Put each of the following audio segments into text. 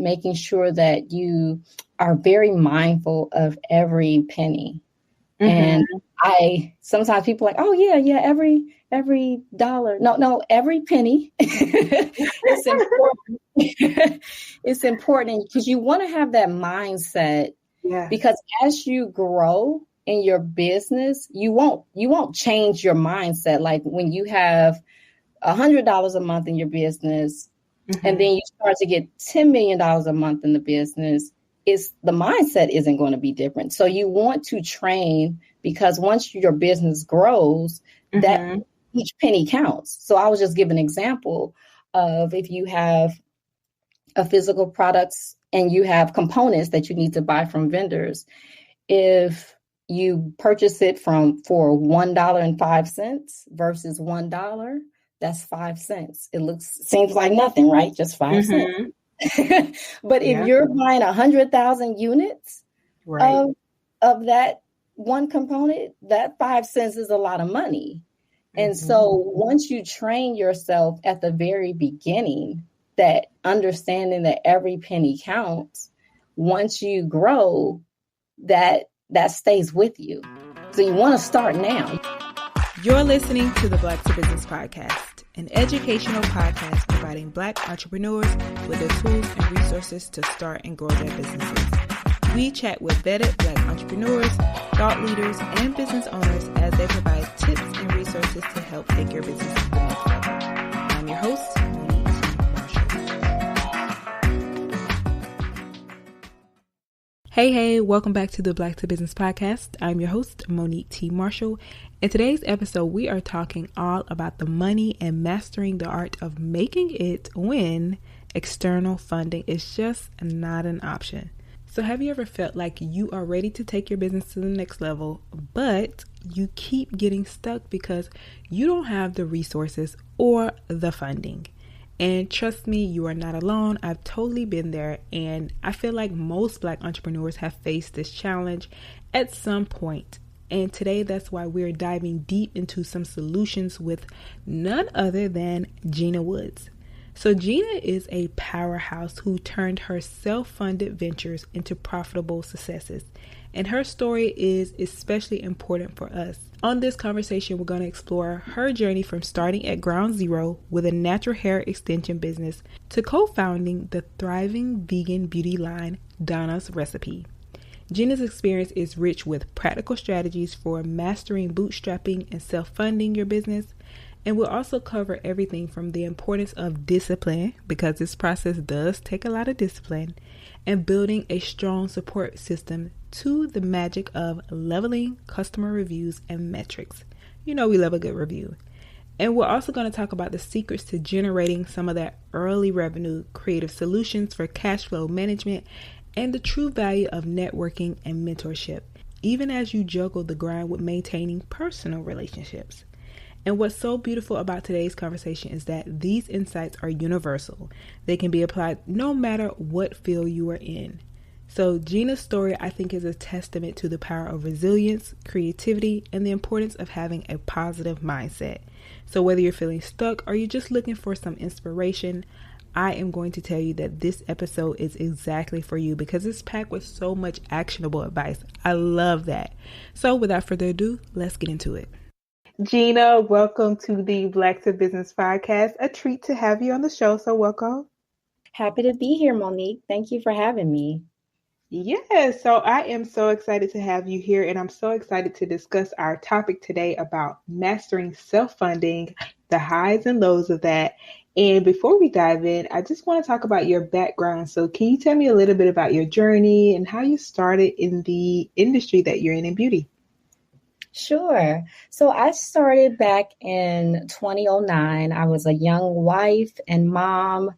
making sure that you are very mindful of every penny. And sometimes people are like, oh yeah, every dollar. No, every penny. It's important. It's important because you want to have that mindset. Yeah. Because as you grow in your business, you won't change your mindset. Like when you have $100 a month in your business, and then you start to get $10 million a month in the business, the mindset isn't going to be different. So you want to train, because once your business grows, that each penny counts. So I was just giving an example of if you have a physical products and you have components that you need to buy from vendors, if you purchase it for $1.05 versus $1, that's 5 cents. Seems like nothing, right? Just 5 cents. But if you're buying 100,000 units of that one component, that 5 cents is a lot of money. And so once you train yourself at the very beginning, that understanding that every penny counts, once you grow, that stays with you. So you want to start now. You're listening to the Black to Business Podcast, an educational podcast providing Black entrepreneurs with the tools and resources to start and grow their businesses. We chat with vetted Black entrepreneurs, thought leaders, and business owners as they provide tips and resources to help take your business to the next level. I'm your host, Hey, welcome back to the Black to Business Podcast. I'm your host, Monique T. Marshall. In today's episode, we are talking all about the money and mastering the art of making it when external funding is just not an option. So have you ever felt like you are ready to take your business to the next level, but you keep getting stuck because you don't have the resources or the funding? And trust me, you are not alone. I've totally been there. And I feel like most Black entrepreneurs have faced this challenge at some point. And today, that's why we're diving deep into some solutions with none other than Gina Woods. So Gina is a powerhouse who turned her self-funded ventures into profitable successes. And her story is especially important for us. On this conversation, we're going to explore her journey from starting at ground zero with a natural hair extension business to co-founding the thriving vegan beauty line, Donna's Recipe. Gina's experience is rich with practical strategies for mastering bootstrapping and self-funding your business. And we'll also cover everything from the importance of discipline, because this process does take a lot of discipline, and building a strong support system, to the magic of leveling customer reviews and metrics. You know we love a good review. And we're also going to talk about the secrets to generating some of that early revenue, creative solutions for cash flow management, and the true value of networking and mentorship, even as you juggle the grind with maintaining personal relationships. And what's so beautiful about today's conversation is that these insights are universal. They can be applied no matter what field you are in. So Gina's story, I think, is a testament to the power of resilience, creativity, and the importance of having a positive mindset. So whether you're feeling stuck or you're just looking for some inspiration, I am going to tell you that this episode is exactly for you because it's packed with so much actionable advice. I love that. So without further ado, let's get into it. Gina, welcome to the Black to Business Podcast. A treat to have you on the show, so welcome. Happy to be here, Monique. Thank you for having me. Yes, so I am so excited to have you here, and I'm so excited to discuss our topic today about mastering self-funding, the highs and lows of that. And before we dive in, I just want to talk about your background. So can you tell me a little bit about your journey and how you started in the industry that you're in beauty? Sure. So I started back in 2009. I was a young wife and mom.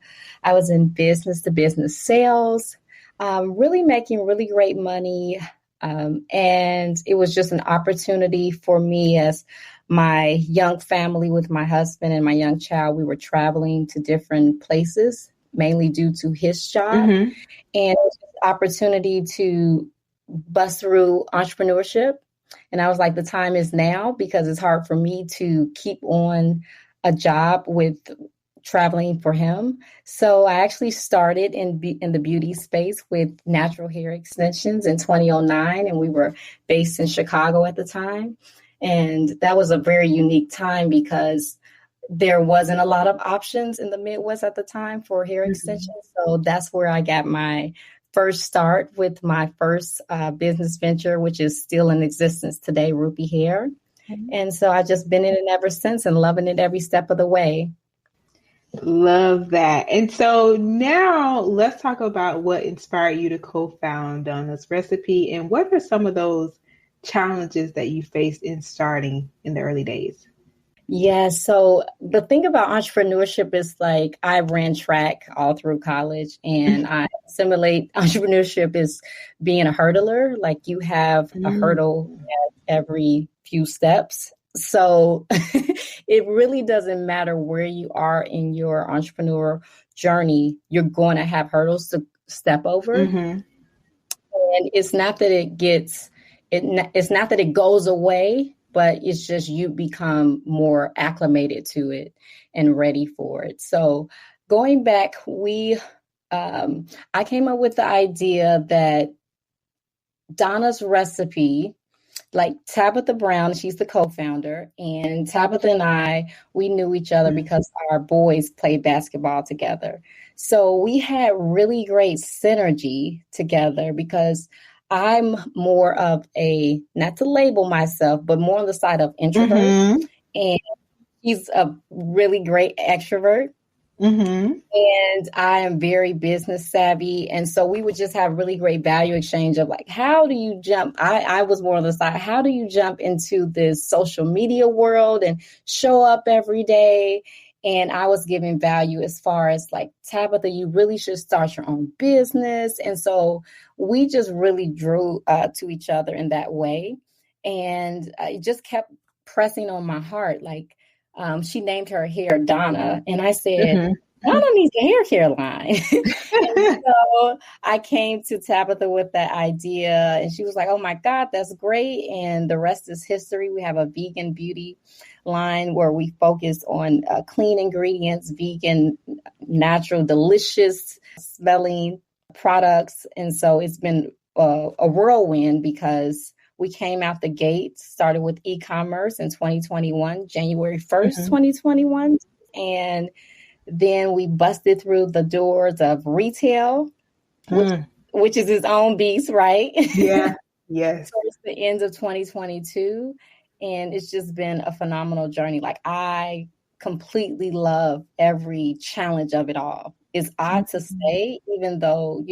I was in business to business sales, really making really great money. And it was just an opportunity for me as my young family with my husband and my young child. We were traveling to different places, mainly due to his job. And it was an opportunity to bust through entrepreneurship. And I was like, the time is now, because it's hard for me to keep on a job with traveling for him. So I actually started in the beauty space with natural hair extensions in 2009, and we were based in Chicago at the time. And that was a very unique time because there wasn't a lot of options in the Midwest at the time for hair extensions. So that's where I got my first start with my first business venture, which is still in existence today, Rupee Hair. And so I've just been in it ever since and loving it every step of the way. Love that. And so now let's talk about what inspired you to co-found Donna's Recipe, and what are some of those challenges that you faced in starting in the early days? Yeah, so the thing about entrepreneurship is like I ran track all through college, and I assimilate entrepreneurship is being a hurdler. Like you have a hurdle at every few steps. So it really doesn't matter where you are in your entrepreneur journey, you're going to have hurdles to step over. And it's not that it's not that it goes away, but it's just you become more acclimated to it and ready for it. So going back, I came up with the idea that Donna's Recipe, like Tabitha Brown, she's the co-founder, and Tabitha and I, we knew each other because our boys played basketball together. So we had really great synergy together because I'm more of not to label myself, but more on the side of introvert. And he's a really great extrovert. And I am very business savvy. And so we would just have really great value exchange of like, how do you jump? I was more on the side. How do you jump into this social media world and show up every day? And I was giving value as far as like, Tabitha, you really should start your own business. And so we just really drew to each other in that way. And it just kept pressing on my heart. Like she named her hair Donna. And I said, Donna needs a hair line. And so I came to Tabitha with that idea. And she was like, oh, my God, that's great. And the rest is history. We have a vegan beauty line where we focus on clean ingredients, vegan, natural, delicious smelling products. And so it's been a whirlwind because we came out the gate, started with e-commerce in 2021, January 1st, 2021. And then we busted through the doors of retail, which is its own beast, right? Yeah. Yes. Towards the end of 2022. And it's just been a phenomenal journey. Like I completely love every challenge of it all. It's odd to say, even though,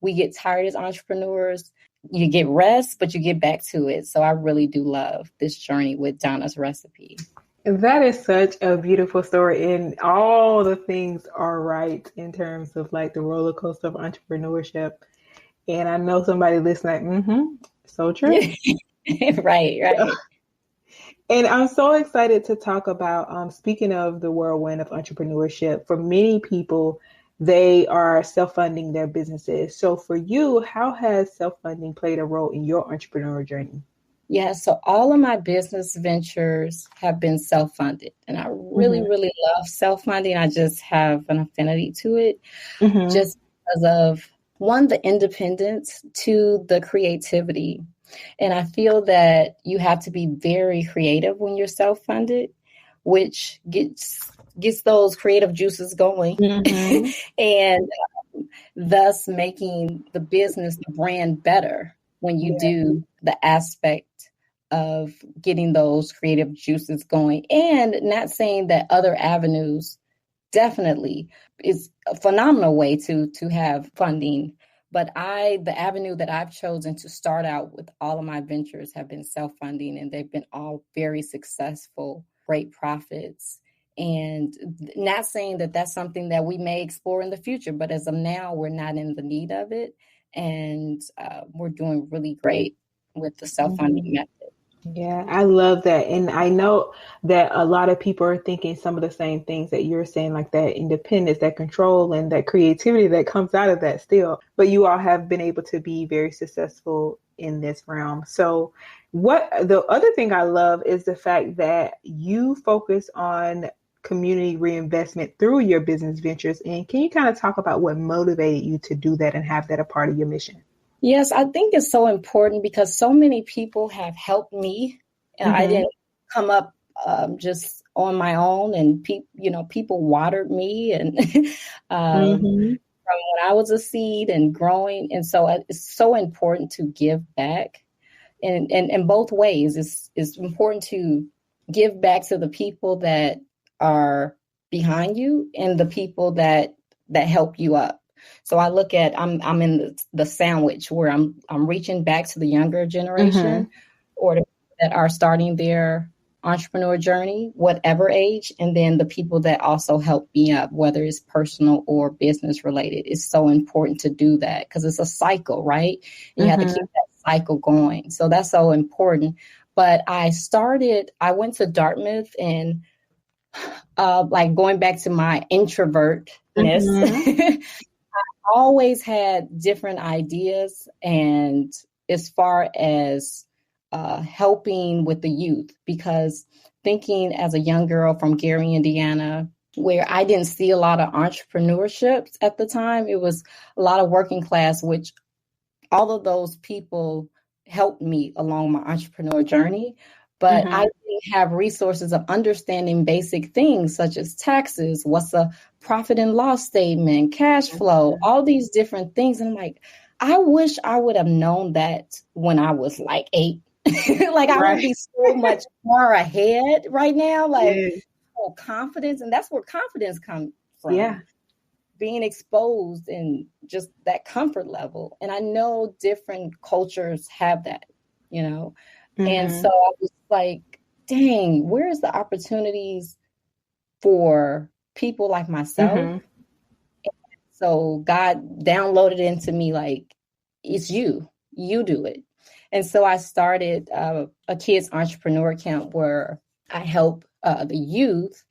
we get tired as entrepreneurs, you get rest, but you get back to it. So I really do love this journey with Donna's Recipe. That is such a beautiful story, and all the things are right in terms of like the roller coaster of entrepreneurship. And I know somebody listening, so true. Right. And I'm so excited to talk about, speaking of the whirlwind of entrepreneurship, for many people, they are self-funding their businesses. So for you, how has self-funding played a role in your entrepreneurial journey? Yeah, so all of my business ventures have been self-funded. And I really, really love self-funding. I just have an affinity to it just because of, one, the independence, two, the creativity. And I feel that you have to be very creative when you're self-funded, which gets those creative juices going and thus making the business, the brand better when you do the aspect of getting those creative juices going. And not saying that other avenues definitely is a phenomenal way to have funding. But the avenue that I've chosen to start out with all of my ventures have been self-funding, and they've been all very successful, great profits. And not saying that that's something that we may explore in the future, but as of now, we're not in the need of it. And we're doing really great with the self-funding method. Yeah, I love that. And I know that a lot of people are thinking some of the same things that you're saying, like that independence, that control, and that creativity that comes out of that still. But you all have been able to be very successful in this realm. So the other thing I love is the fact that you focus on community reinvestment through your business ventures. And can you kind of talk about what motivated you to do that and have that a part of your mission? Yes, I think it's so important because so many people have helped me. And I didn't come up just on my own, and people watered me and from when I was a seed and growing. And so it's so important to give back, and in both ways. It's important to give back to the people that are behind you and the people that help you up. So I look at I'm in the sandwich where I'm reaching back to the younger generation or the people that are starting their entrepreneur journey, whatever age, and then the people that also help me up, whether it's personal or business related. It's so important to do that because it's a cycle, right? And you have to keep that cycle going. So that's so important. But I went to Dartmouth, and like going back to my introvertness, always had different ideas, and as far as helping with the youth, because thinking as a young girl from Gary, Indiana, where I didn't see a lot of entrepreneurship at the time, it was a lot of working class, which all of those people helped me along my entrepreneur journey. But I didn't have resources of understanding basic things such as taxes, what's a profit and loss statement, cash flow, all these different things. And I'm like, I wish I would have known that when I was like 8. Like I would be so much more ahead right now, like confidence. And that's where confidence comes from. Yeah. Being exposed and just that comfort level. And I know different cultures have that, And so I was like, dang, where's the opportunities for people like myself? So God downloaded into me, like, it's you do it. And so I started a kids entrepreneur camp where I help the youth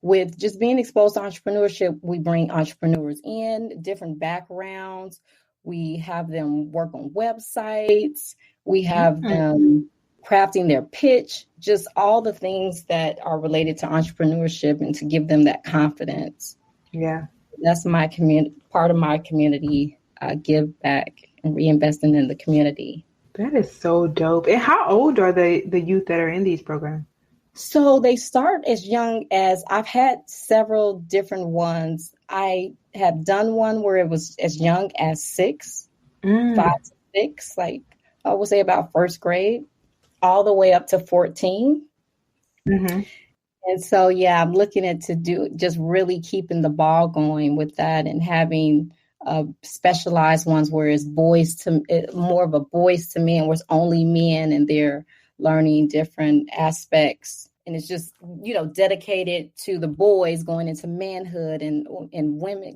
with just being exposed to entrepreneurship. We bring entrepreneurs in, different backgrounds. We have them work on websites. We have them crafting their pitch, just all the things that are related to entrepreneurship and to give them that confidence. Yeah. That's my community, part of my community, give back and reinvesting in the community. That is so dope. And how old are the youth that are in these programs? So they start as young as, I've had several different ones. I have done one where it was as young as 6, 5 to 6, like I would say about first grade, all the way up to 14. And so, yeah, I'm looking at just really keeping the ball going with that and having specialized ones where it's more of a boys to men, where it's only men and they're learning different aspects. And it's just, dedicated to the boys going into manhood and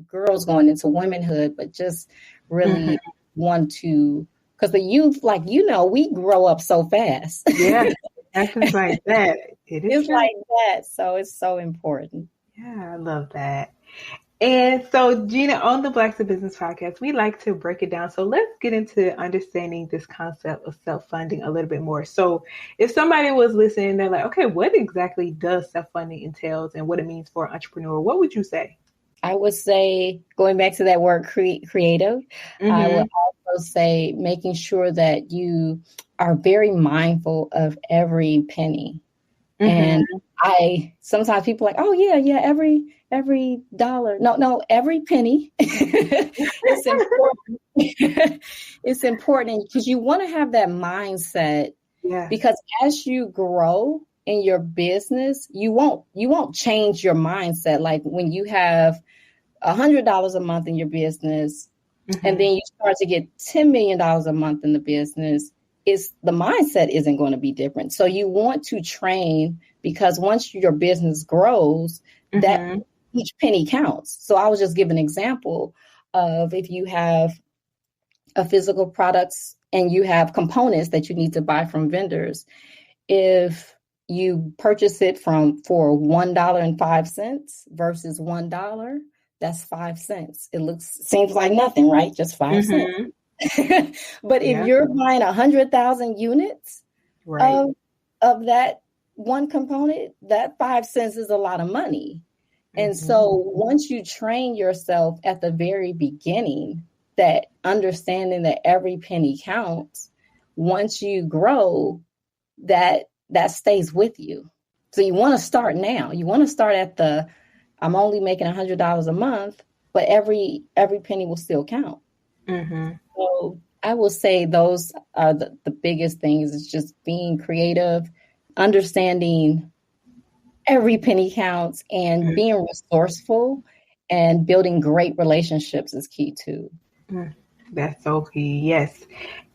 girls going into womanhood, but just really want to, because the youth, like, we grow up so fast. Yeah, actions like that. It's like that. So it's so important. Yeah, I love that. And so, Gina, on the Black to Business podcast, we like to break it down. So let's get into understanding this concept of self-funding a little bit more. So if somebody was listening, they're like, okay, what exactly does self-funding entails and what it means for an entrepreneur? What would you say? I would say, going back to that word creative, I would also say making sure that you are very mindful of every penny. And sometimes people are like, oh yeah, every dollar. No, every penny. It's important. It's important because you want to have that mindset. Yeah. Because as you grow in your business, you won't change your mindset. Like when you have $100 a month in your business, and then you start to get $10 million a month in the business, the mindset isn't going to be different. So you want to train, because once your business grows, that each penny counts. So I was just giving an example of, if you have a physical products and you have components that you need to buy from vendors, if you purchase it for $1.05 versus $1, that's 5 cents. Seems like nothing, right? Just 5 cents. But if you're buying 100,000 units of that one component, that 5 cents is a lot of money. And so once you train yourself at the very beginning, that understanding that every penny counts, once you grow, that stays with you. So you want to start now. You want to start at I'm only making $100 a month, but every penny will still count. So I will say those are the biggest things. It's just being creative, understanding every penny counts, and being resourceful and building great relationships is key too. That's so key. Yes.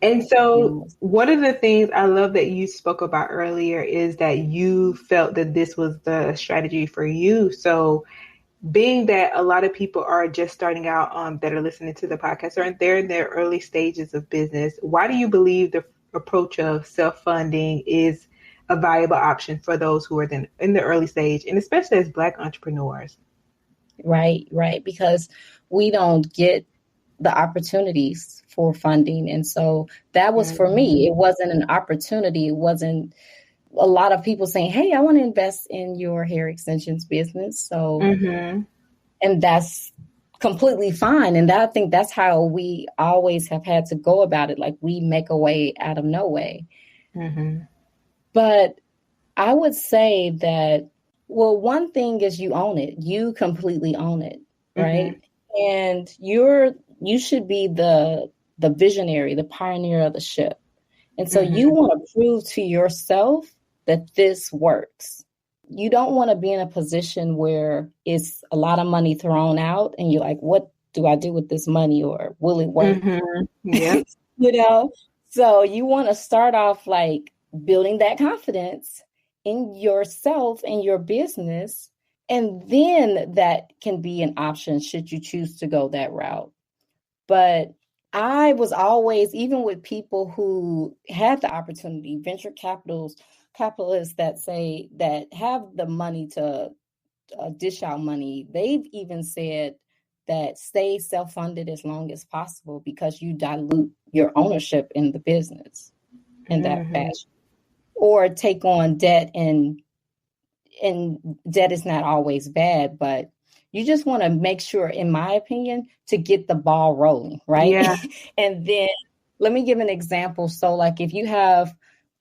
And so one of the things I love that you spoke about earlier is that you felt that this was the strategy for you. So being that a lot of people are just starting out that are listening to the podcast, or they're in their early stages of business, why do you believe the approach of self-funding is a viable option for those who are then in the early stage, and especially as Black entrepreneurs? Right. Because we don't get the opportunities for funding. And so that was for me. It wasn't an opportunity. It wasn't a lot of people saying, hey, I want to invest in your hair extensions business. So, and that's completely fine. And I think that's how we always have had to go about it. Like, we make a way out of no way. But I would say that, well, one thing is you own it. You completely own it, right? And you should be the visionary, the pioneer of the ship. And so you want to prove to yourself that this works. You don't want to be in a position where it's a lot of money thrown out and you're like, what do I do with this money, or will it work? Yeah. So you want to start off like building that confidence in yourself and your business. And then that can be an option should you choose to go that route. But I was always, even with people who had the opportunity, venture capitalists that have the money to dish out money, they've even said that stay self-funded as long as possible, because you dilute your ownership in the business in that fashion. Or take on debt, and debt is not always bad, but you just want to make sure, in my opinion, to get the ball rolling, right? Yeah. And then let me give an example. So like if you have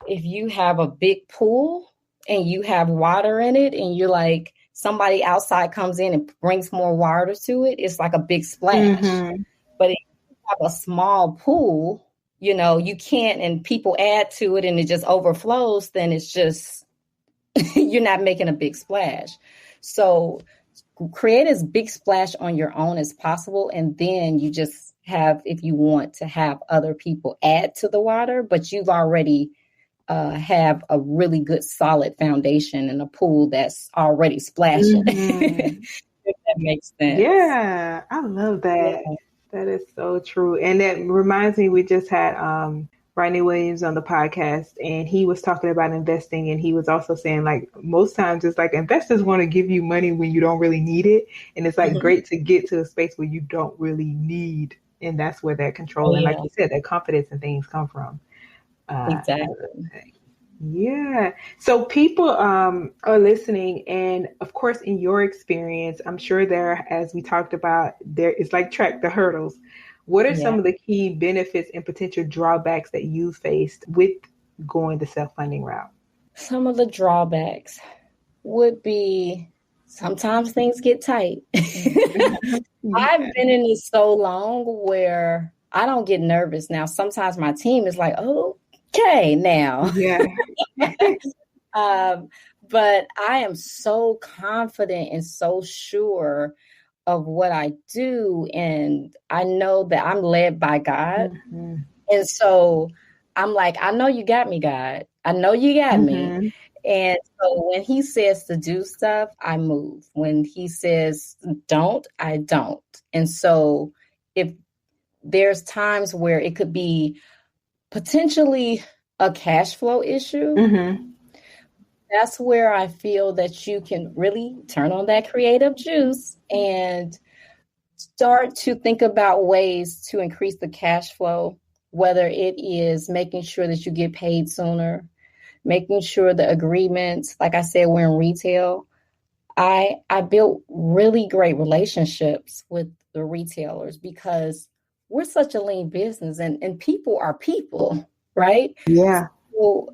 a big pool and you have water in it, and you're like, somebody outside comes in and brings more water to it, it's like a big splash. But if you have a small pool, you can't, and people add to it and it just overflows, then it's just, you're not making a big splash. So create as big splash on your own as possible. And then you just have, if you want to have other people add to the water, but you've already have a really good solid foundation and a pool that's already splashing. If that makes sense. Yeah, I love that. Yeah. That is so true. And that reminds me, we just had Rodney Williams on the podcast, and he was talking about investing, and he was also saying, like, most times it's like investors want to give you money when you don't really need it. And it's like great to get to a space where you don't really need, and that's where that control and, like you said, that confidence and things come from. Exactly. Yeah. So people are listening, and of course, in your experience, I'm sure there, as we talked about, there is like track the hurdles. What are some of the key benefits and potential drawbacks that you faced with going the self-funding route? Some of the drawbacks would be sometimes things get tight. I've been in this so long where I don't get nervous now. Sometimes my team is like, okay, now. Yeah. But I am so confident and so sure of what I do. And I know that I'm led by God. And so I'm like, I know you got me, God. I know you got me. And so when he says to do stuff, I move. When he says don't, I don't. And so if there's times where it could be potentially a cash flow issue, that's where I feel that you can really turn on that creative juice and start to think about ways to increase the cash flow, whether it is making sure that you get paid sooner, making sure the agreements, like I said, we're in retail. I built really great relationships with the retailers because we're such a lean business and people are people, right? Yeah. So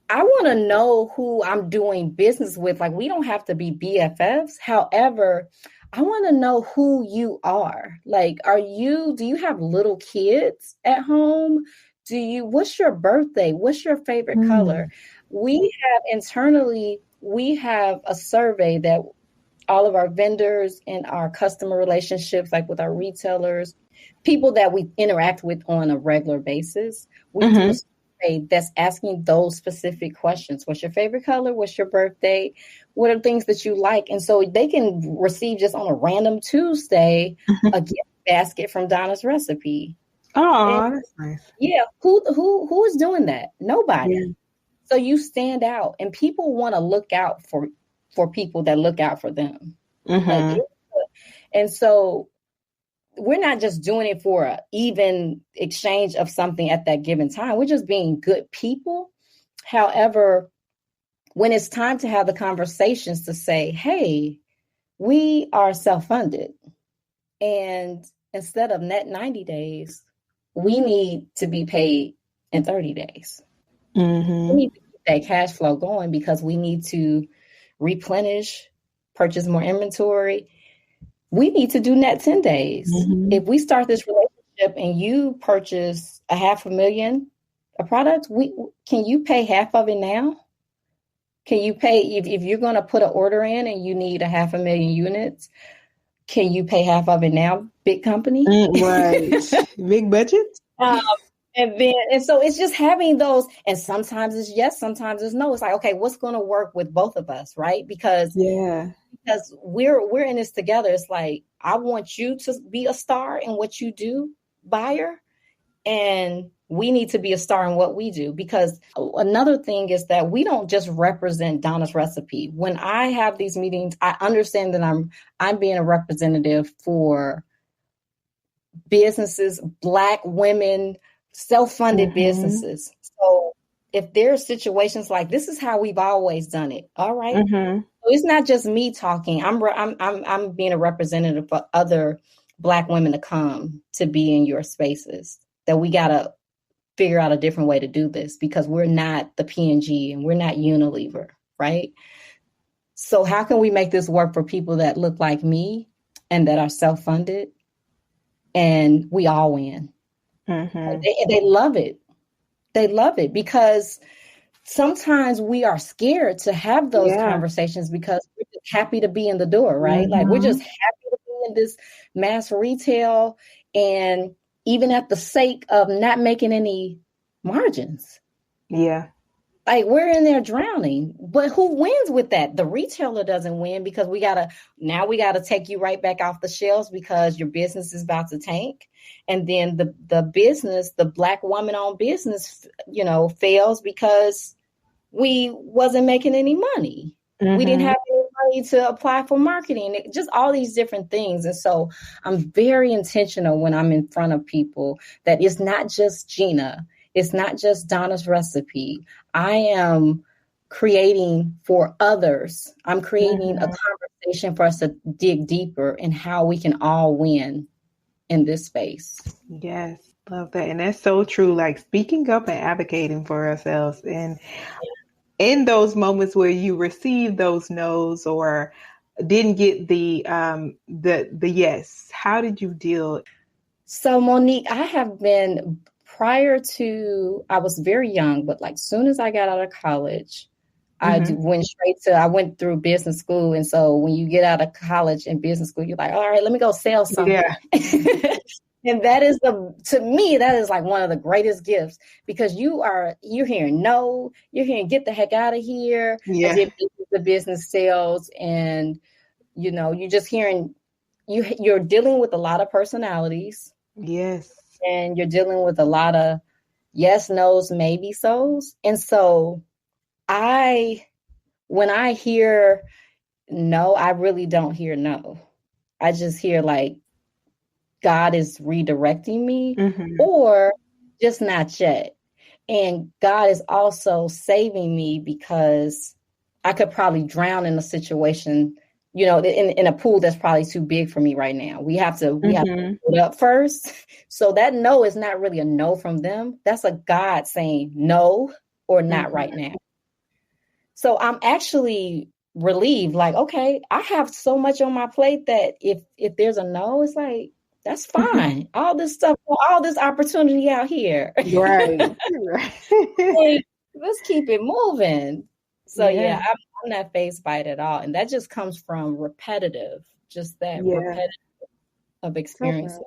I want to know who I'm doing business with. Like, we don't have to be BFFs. However, I want to know who you are. Like, do you have little kids at home? What's your birthday? What's your favorite color? We have a survey that all of our vendors and our customer relationships, like with our retailers, people that we interact with on a regular basis, we do a survey that's asking those specific questions. What's your favorite color? What's your birthday? What are things that you like? And so they can receive just on a random Tuesday a gift basket from Donna's Recipe. Oh, that's nice. Yeah, who is doing that? Nobody. Yeah. So you stand out, and people want to look out for people that look out for them. Like, and so we're not just doing it for an even exchange of something at that given time. We're just being good people. However, when it's time to have the conversations to say, hey, we are self-funded, and instead of net 90 days, we need to be paid in 30 days. We need to keep that cash flow going because we need to replenish, purchase more inventory. We need to do net 10 days. If we start this relationship and you purchase $500,000 a product, can you pay half of it now? Can you pay if you're going to put an order in and you need 500,000 units? Can you pay half of it now, big company? Right. Big budget. And so it's just having those, and sometimes it's yes, sometimes it's no. It's like, okay, what's going to work with both of us, right? Because we're in this together. It's like, I want you to be a star in what you do, buyer, and we need to be a star in what we do. Because another thing is that we don't just represent Donna's Recipe. When I have these meetings, I understand that I'm being a representative for businesses, Black women, self-funded businesses. So if there are situations like, this is how we've always done it. All right. So it's not just me talking. I'm being a representative for other Black women to come to be in your spaces, that we got to figure out a different way to do this because we're not the P&G and we're not Unilever. Right. So how can we make this work for people that look like me and that are self-funded, and we all win? They love it. They love it because sometimes we are scared to have those conversations because we're just happy to be in the door, right? Like, we're just happy to be in this mass retail, and even at the sake of not making any margins. Yeah. Like, we're in there drowning. But who wins with that? The retailer doesn't win because we got to take you right back off the shelves because your business is about to tank. And then the business, the Black woman-owned business, fails because we wasn't making any money. We didn't have any money to apply for marketing, just all these different things. And so I'm very intentional when I'm in front of people that it's not just Gina. It's not just Donna's Recipe. I am creating for others. I'm creating a conversation for us to dig deeper in how we can all win in this space. Yes, love that. And that's so true. Like, speaking up and advocating for ourselves. And in those moments where you receive those no's or didn't get the yes, how did you deal? So, Monique, I have been, I was very young, but like soon as I got out of college, I went through business school. And so when you get out of college and business school, you're like, all right, let me go sell something. Yeah. And to me, that is like one of the greatest gifts because you're hearing no, you're hearing get the heck out of here. As if the business sales, and you're just hearing, you're dealing with a lot of personalities. Yes. And you're dealing with a lot of yes, no's, maybe so's. And so when I hear no, I really don't hear no. I just hear like God is redirecting me or just not yet. And God is also saving me because I could probably drown in a situation, in a pool that's probably too big for me right now. We have to put it up first. So that no is not really a no from them. That's a God saying no or not right now. So I'm actually relieved, like, okay, I have so much on my plate that if there's a no, it's like, that's fine. All this stuff, all this opportunity out here. Right. Like, let's keep it moving. So yeah, I'm not fazed by it at all. And that just comes from repetitive of experience.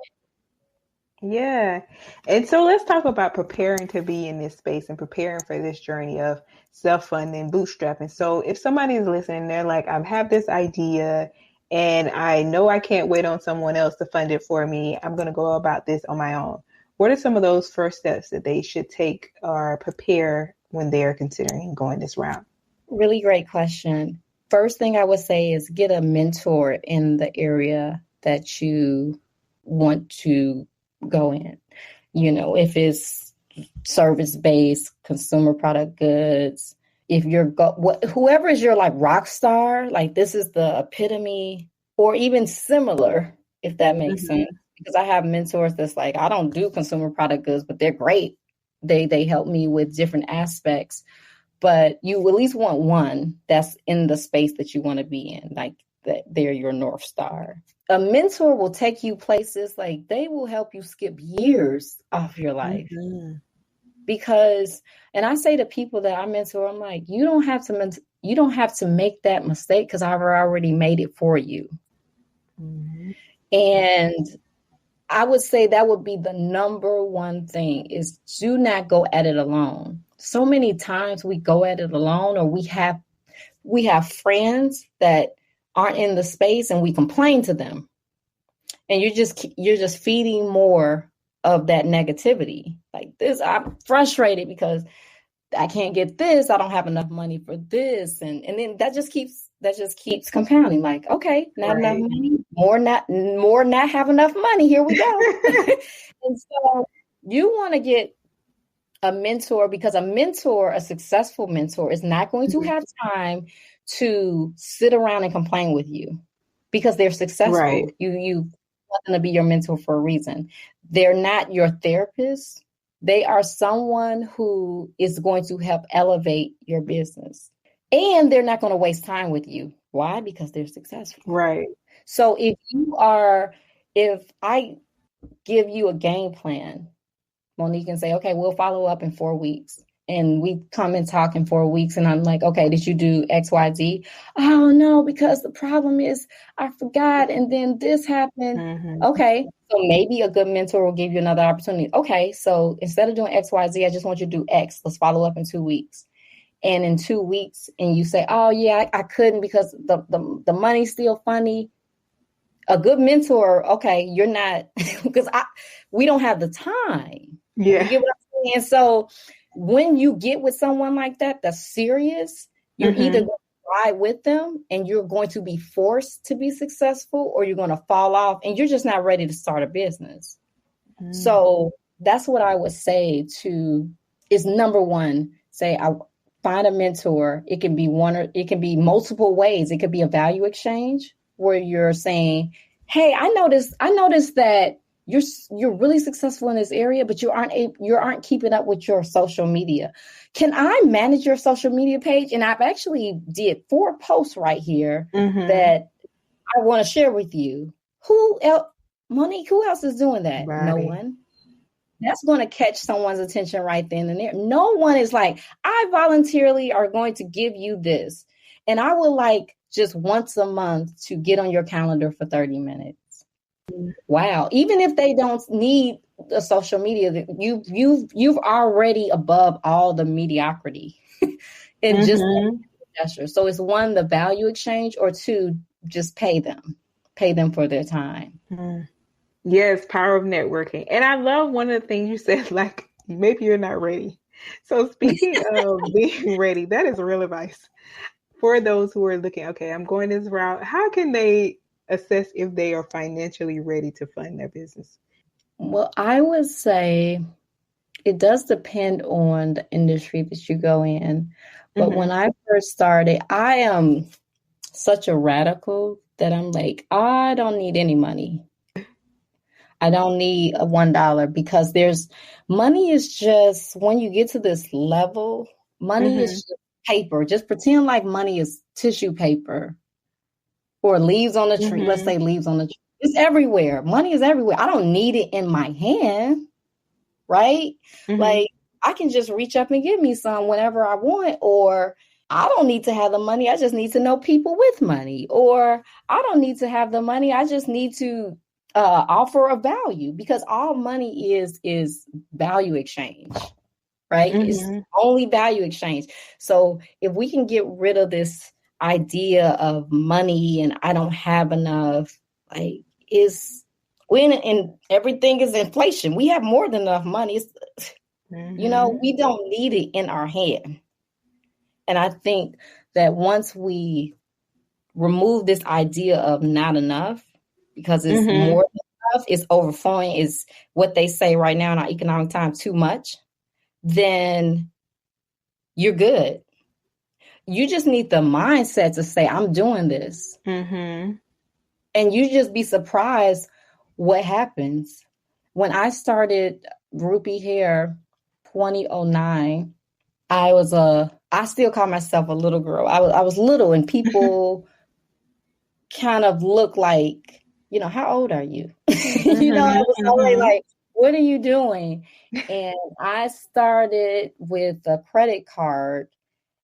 Yeah. And so let's talk about preparing to be in this space and preparing for this journey of self-funding, bootstrapping. So if somebody is listening, they're like, I have this idea and I know I can't wait on someone else to fund it for me. I'm going to go about this on my own. What are some of those first steps that they should take or prepare when they're considering going this route? Really great question. First thing I would say is get a mentor in the area that you want to go in. If it's service-based, consumer product goods, if you're whoever is your like rock star, like this is the epitome, or even similar, if that makes sense. Because I have mentors that's like, I don't do consumer product goods, but they're great. They help me with different aspects. But you at least want one that's in the space that you want to be in, like that they're your North Star. A mentor will take you places, like they will help you skip years off your life. Because, and I say to people that I mentor, I'm like, you don't have to make that mistake because I've already made it for you. And I would say that would be the number one thing is do not go at it alone. So many times we go at it alone, or we have friends that aren't in the space and we complain to them. And you're just feeding more of that negativity. Like this, I'm frustrated because I can't get this. I don't have enough money for this. And then that just keeps compounding. Like, okay, not enough money, more not have enough money. Here we go. And so you want to get a mentor, because a successful mentor is not going to have time to sit around and complain with you because they're successful. Right. You want them to be your mentor for a reason. They're not your therapist. They are someone who is going to help elevate your business. And they're not going to waste time with you. Why? Because they're successful. Right. So if I give you a game plan, Monique can say, okay, we'll follow up in 4 weeks. And we come and talk in 4 weeks. And I'm like, okay, did you do X, Y, Z? Oh, no, because the problem is I forgot. And then this happened. Okay. So maybe a good mentor will give you another opportunity. Okay. So instead of doing X, Y, Z, I just want you to do X. Let's follow up in 2 weeks. And in 2 weeks, and you say, oh, yeah, I couldn't because the money's still funny. A good mentor, okay, you're not, because we don't have the time. Yeah. You get what I'm saying? So when you get with someone like that, that's serious, you're either going to ride with them and you're going to be forced to be successful, or you're going to fall off and you're just not ready to start a business. So that's what I would say is number one, I find a mentor. It can be it can be multiple ways. It could be a value exchange where you're saying, hey, I noticed that you're really successful in this area, but you aren't keeping up with your social media. Can I manage your social media page? And I've actually did 4 posts right here that I want to share with you. Who else, Monique, who else is doing that? Right. No one. That's going to catch someone's attention right then and there. No one is like, I voluntarily are going to give you this. And I would like just once a month to get on your calendar for 30 minutes. Wow. Even if they don't need the social media, you've already above all the mediocrity in just gesture. So it's 1, the value exchange, or 2, just pay them for their time. Yes, power of networking. And I love one of the things you said, like, maybe you're not ready. So speaking of being ready, that is real advice for those who are looking, okay, I'm going this route. How can they assess if they are financially ready to fund their business? Well, I would say it does depend on the industry that you go in. But when I first started, I am such a radical that I'm like, I don't need any money. I don't need a $1 because money is just, when you get to this level, money is just paper. Just pretend like money is tissue paper or leaves on the tree. Let's say leaves on the tree. It's everywhere. Money is everywhere. I don't need it in my hand, right? Like I can just reach up and give me some whenever I want, or I don't need to have the money. I just need to know people with money, or I don't need to have the money. I just need to offer a value, because all money is value exchange, right? It's only value exchange. So if we can get rid of this idea of money and I don't have enough, like when everything is inflation, we have more than enough money. We don't need it in our hand. And I think that once we remove this idea of not enough, because it's more than enough, it's overflowing, is what they say right now in our economic time, too much, then you're good. You just need the mindset to say, I'm doing this. And you just be surprised what happens. When I started Rupee Hair 2009, I still call myself a little girl. I was little, and people kind of look like, how old are you? I was always like, what are you doing? And I started with a credit card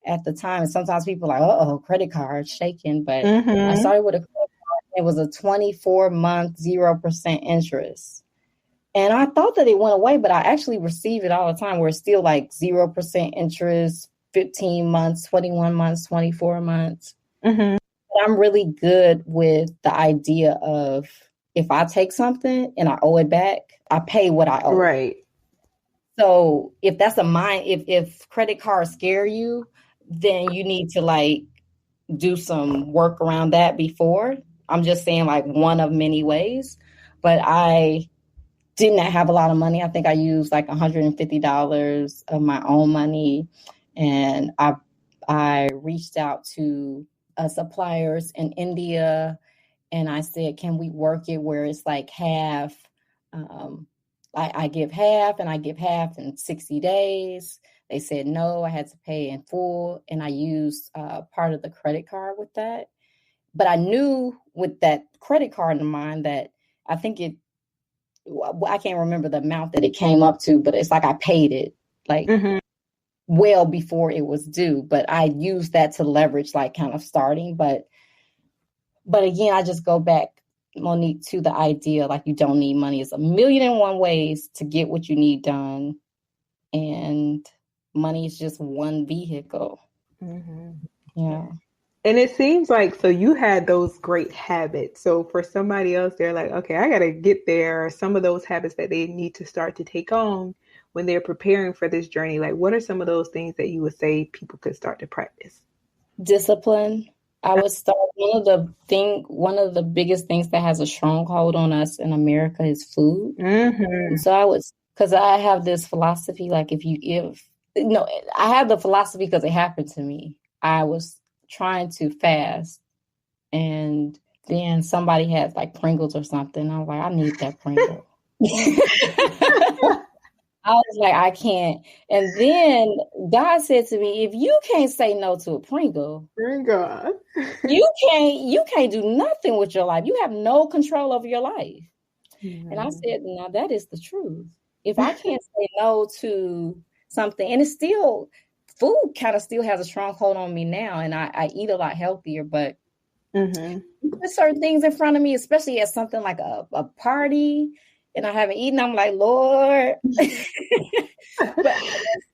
at the time. And sometimes people are like, credit card shaking. But I started with a credit card. It was a 24-month, 0% interest. And I thought that it went away, but I actually receive it all the time, where it's still like 0% interest, 15 months, 21 months, 24 months. I'm really good with the idea of, if I take something and I owe it back, I pay what I owe. Right. So if that's if credit cards scare you, then you need to do some work around that before. I'm just saying one of many ways. But I did not have a lot of money. I think I used $150 of my own money. And I reached out to suppliers in India, and I said, can we work it where it's half? I give half, and I give half in 60 days. They said no, I had to pay in full, and I used part of the credit card with that. But I knew with that credit card in mind that I think I can't remember the amount that it came up to, but it's I paid it well before it was due. But I used that to leverage kind of starting. But again, I just go back, Monique, to the idea you don't need money. It's 1,000,001 ways to get what you need done. And money is just one vehicle. Yeah. And it seems so you had those great habits. So for somebody else, they're like, okay, I got to get there. Some of those habits that they need to start to take on when they're preparing for this journey. What are some of those things that you would say people could start to practice? Discipline. I would start, one of the biggest things that has a stronghold on us in America is food. So because I have this philosophy, I have the philosophy because it happened to me. I was trying to fast, and then somebody had Pringles or something. I was like, I need that Pringle. I was like, I can't. And then God said to me, if you can't say no to a Pringle, you can't do nothing with your life. You have no control over your life. And I said, now that is the truth. If I can't say no to something, and it's still, food kind of still has a stronghold on me now, and I eat a lot healthier, but there's certain things in front of me, especially at something like a party, and I haven't eaten, I'm like, Lord. But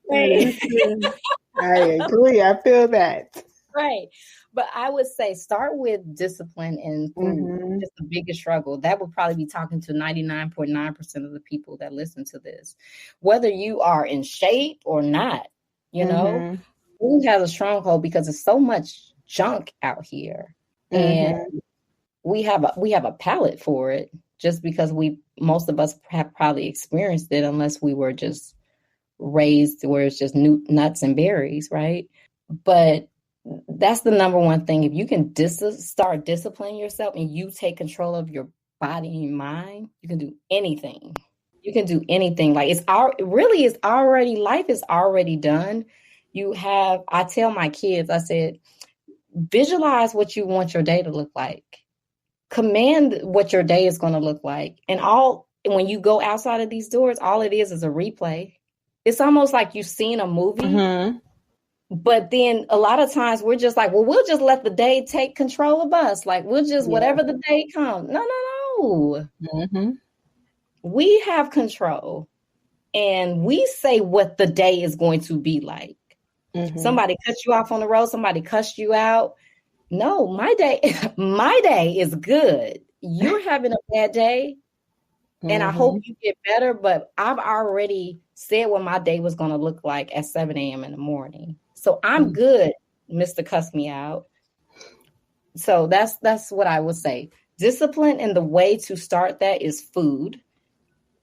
I agree. I feel that. Right. But I would say start with discipline and food. It's the biggest struggle. That would probably be talking to 99.9% of the people that listen to this. Whether you are in shape or not, food has a stronghold because there's so much junk out here. And we have a palate for it, just because most of us have probably experienced it, unless we were just raised where it's just nuts and berries, right? But that's the number one thing. If you can start disciplining yourself and you take control of your body and mind, you can do anything. You can do anything. Like it's already, life is already done. I tell my kids, I said, visualize what you want your day to look like. Command what your day is going to look like. And when you go outside of these doors, all it is a replay. It's almost like you've seen a movie. Mm-hmm. But then a lot of times we're just like, well, we'll just let the day take control of us. Like we'll just, whatever the day comes. No. Mm-hmm. We have control and we say what the day is going to be like. Mm-hmm. Somebody cut you off on the road. Somebody cussed you out. No, my day is good. You're having a bad day. And I hope you get better. But I've already said what my day was going to look like at 7 a.m. in the morning. So I'm good, Mr. Cuss Me Out. So that's what I would say. Discipline, and the way to start that is food.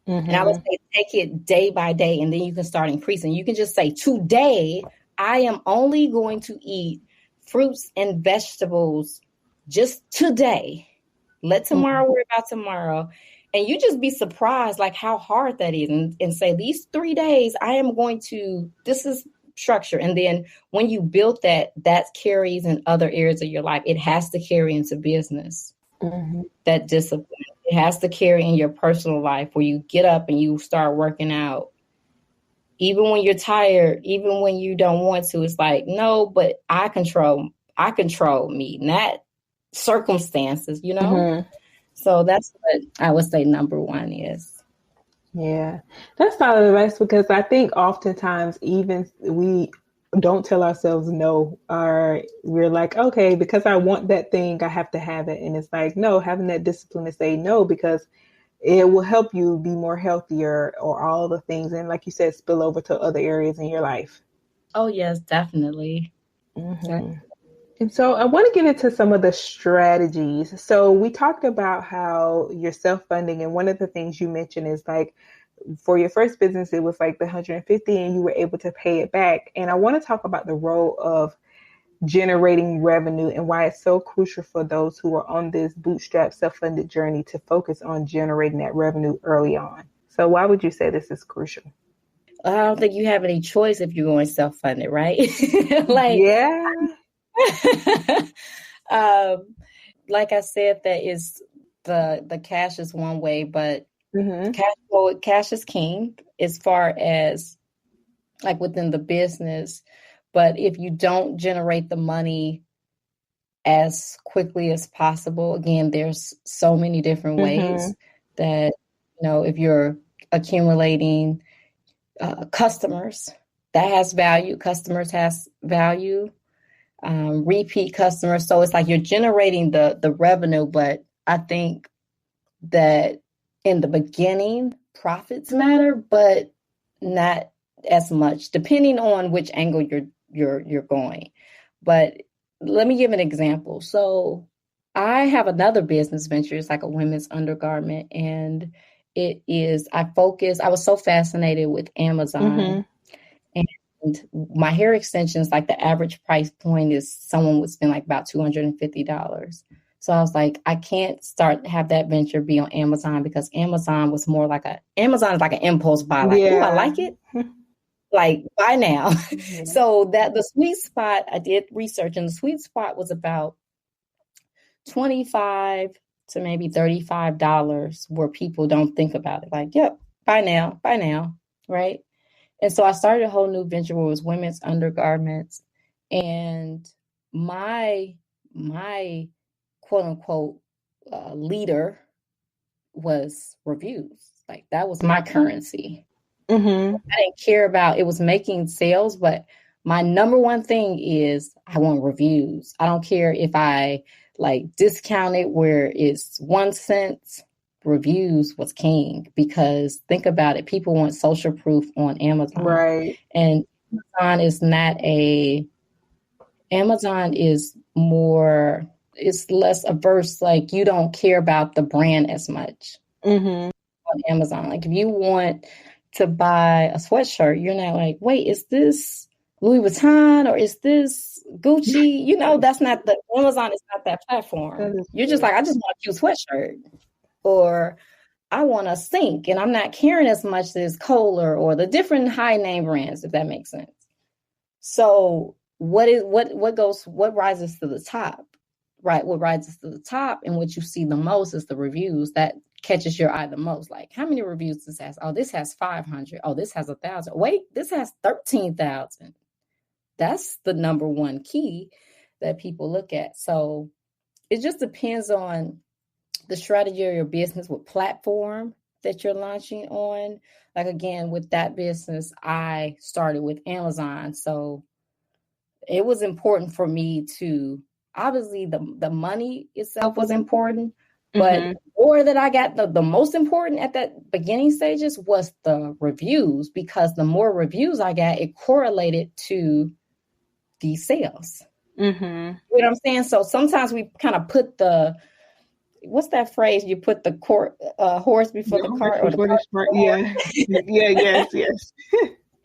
Mm-hmm. And I would say take it day by day, and then you can start increasing. You can just say, today, I am only going to eat fruits and vegetables just today. Let tomorrow worry about tomorrow. And you just be surprised like how hard that is. And say these 3 days, this is structure. And then when you build that carries in other areas of your life. It has to carry into business, that discipline. It has to carry in your personal life where you get up and you start working out. Even when you're tired, even when you don't want to, it's like, no, but I control me, not circumstances, you know? Mm-hmm. So that's what I would say number one is. Yeah, that's solid advice, because I think oftentimes even we don't tell ourselves no, or we're like, okay, because I want that thing, I have to have it. And it's like, no, having that discipline to say no, because it will help you be more healthier, or all the things. And like you said, spill over to other areas in your life. Oh, yes, definitely. Mm-hmm. And so I want to get into some of the strategies. So we talked about how you're self-funding. And one of the things you mentioned is like, for your first business, it was like the 150 and you were able to pay it back. And I want to talk about the role of generating revenue and why it's so crucial for those who are on this bootstrap self-funded journey to focus on generating that revenue early on. So why would you say this is crucial? I don't think you have any choice if you're going self-funded, right? Yeah. Like I said, that is the cash is one way, but cash is king as far as like within the business. But if you don't generate the money as quickly as possible, again, there's so many different ways that, if you're accumulating customers, that has value. Customers has value. Repeat customers. So it's like you're generating the revenue, but I think that in the beginning, profits matter, but not as much, depending on which angle you're going. But let me give an example. So I have another business venture. It's like a women's undergarment, and I was so fascinated with Amazon. And my hair extensions, like the average price point is someone would spend like about $250. So I was like, I can't have that venture be on Amazon, because Amazon is like an impulse buy. Like, oh, I like it. Like, buy now. Yeah. So the sweet spot, I did research, and the sweet spot was about $25 to maybe $35 where people don't think about it. Like, yep, buy now, right? And so I started a whole new venture where it was women's undergarments, and my quote unquote leader was reviews. Like, that was my currency. I didn't care about, it was making sales, but my number one thing is I want reviews. I don't care if I like discount it where it's 1 cent. Reviews was king, because think about it. People want social proof on Amazon. Right. And Amazon is more, it's less averse. Like, you don't care about the brand as much on Amazon. Like, if you want to buy a sweatshirt, you're not like, wait, is this Louis Vuitton or is this Gucci? That's not Amazon is not that platform. You're just like, I just want a cute sweatshirt, or I want a sink, and I'm not caring as much as Kohler or the different high name brands, if that makes sense. So what rises to the top, right? What rises to the top and what you see the most is the reviews that catches your eye the most. Like, how many reviews this has? Oh, this has 500. Oh, this has 1,000. Wait, this has 13,000. That's the number one key that people look at. So it just depends on the strategy of your business, what platform that you're launching on. Like, again, with that business, I started with Amazon. So it was important for me to, obviously the money itself was important, but more that I got, the most important at that beginning stages was the reviews, because the more reviews I got, it correlated to the sales. You know what I'm saying? So sometimes we kind of put what's that phrase? You put the horse before the cart, or the cart. Yeah. Yes.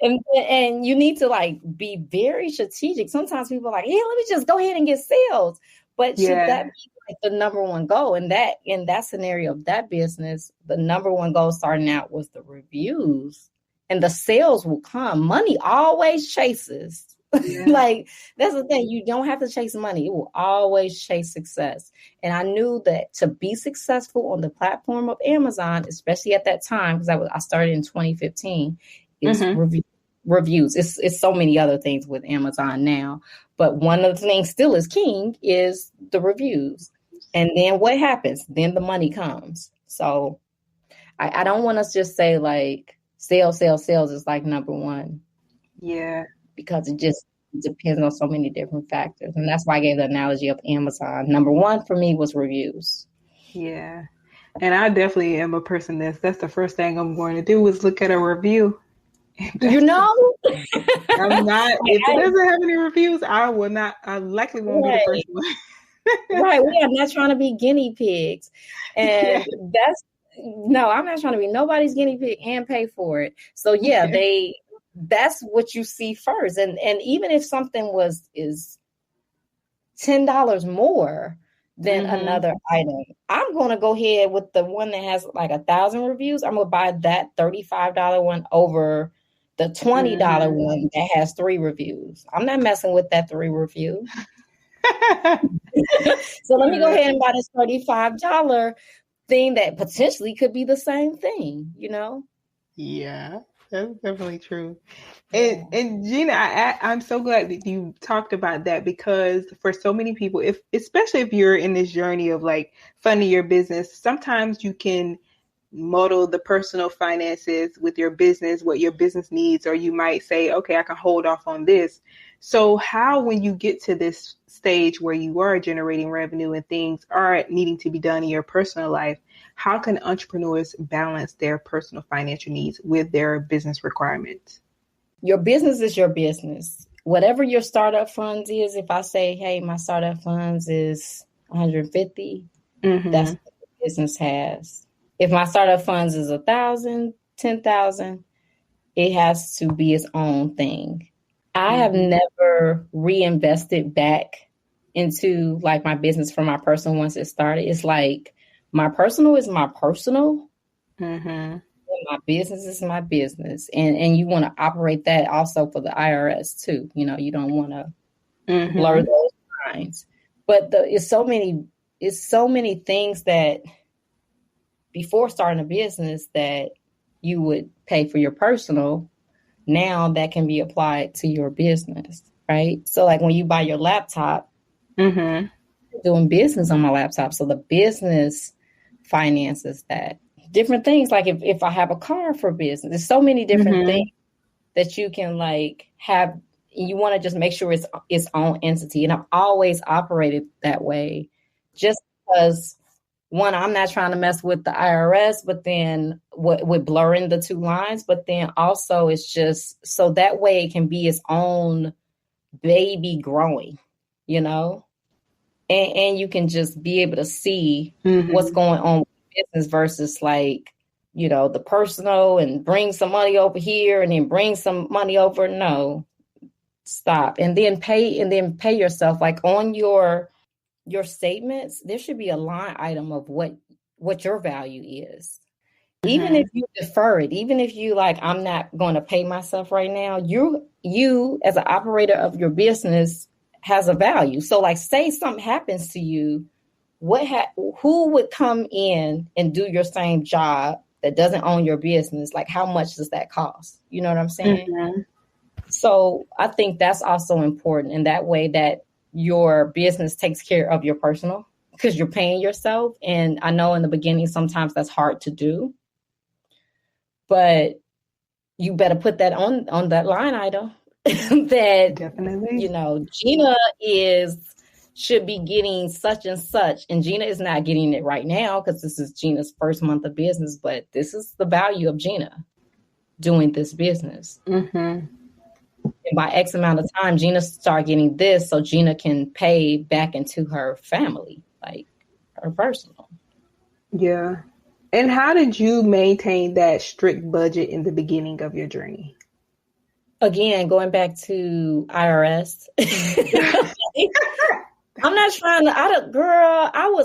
And you need to like be very strategic. Sometimes people are like, yeah, let me just go ahead and get sales. But should that be like the number one goal? And that in that scenario of that business, the number one goal starting out was the reviews, and the sales will come. Money always chases. Yeah. Like, that's the thing. You don't have to chase money. It will always chase success. And I knew that to be successful on the platform of Amazon, especially at that time, because I started in 2015, is reviews. It's so many other things with Amazon now, but one of the things still is king is the reviews. And then what happens? Then the money comes. So I don't want to just say like sales is like number one. Yeah. Because it just depends on so many different factors. And that's why I gave the analogy of Amazon. Number one for me was reviews. Yeah. And I definitely am a person that's the first thing I'm going to do is look at a review. I'm not, if it doesn't have any reviews, I likely won't be the first one. Right. We are not trying to be guinea pigs. And I'm not trying to be nobody's guinea pig and pay for it. So that's what you see first. And even if something is $10 more than another item, I'm going to go ahead with the one that has like 1,000 reviews. I'm going to buy that $35 one over the $20 one that has 3 reviews. I'm not messing with that 3 review. So let me go ahead and buy this $35 thing that potentially could be the same thing, Yeah. That's definitely true. And Gina, I'm so glad that you talked about that, because for so many people, especially if you're in this journey of like funding your business, sometimes you can model the personal finances with your business, what your business needs, or you might say, okay, I can hold off on this. So how, when you get to this stage where you are generating revenue and things are needing to be done in your personal life, how can entrepreneurs balance their personal financial needs with their business requirements? Your business is your business. Whatever your startup funds is, if I say, hey, my startup funds is 150, that's what the business has. If my startup funds is 1,000, 10,000, it has to be its own thing. I have never reinvested back into like my business for my personal once it started. It's like my personal is my personal. My business is my business. And you want to operate that also for the IRS too. You don't want to blur those lines. But it's so many things that before starting a business that you would pay for your personal, now that can be applied to your business, right? So like when you buy your laptop, doing business on my laptop. So the business finances that. Different things, like if I have a car for business, there's so many different things that you can like have. You want to just make sure it's its own entity. And I've always operated that way, just because one, I'm not trying to mess with the IRS, but then with blurring the two lines, but then also it's just so that way it can be its own baby growing, and you can just be able to see what's going on with business versus like the personal and bring some money over here and then bring some money over. No, stop. And then pay yourself, like on your statements, there should be a line item of what your value is. Even if you defer it, even if you like, I'm not going to pay myself right now, you as an operator of your business has a value. So like, say something happens to you, who would come in and do your same job that doesn't own your business? Like, how much does that cost? You know what I'm saying? Mm-hmm. So I think that's also important in that way, that your business takes care of your personal, because you're paying yourself. And I know in the beginning, sometimes that's hard to do, but you better put that on that line item that definitely, Gina should be getting such and such. And Gina is not getting it right now because this is Gina's first month of business, but this is the value of Gina doing this business. Mm-hmm. And by X amount of time, Gina start getting this, so Gina can pay back into her family, like her personal. Yeah. And how did you maintain that strict budget in the beginning of your journey? Again, going back to IRS. I'm not trying to,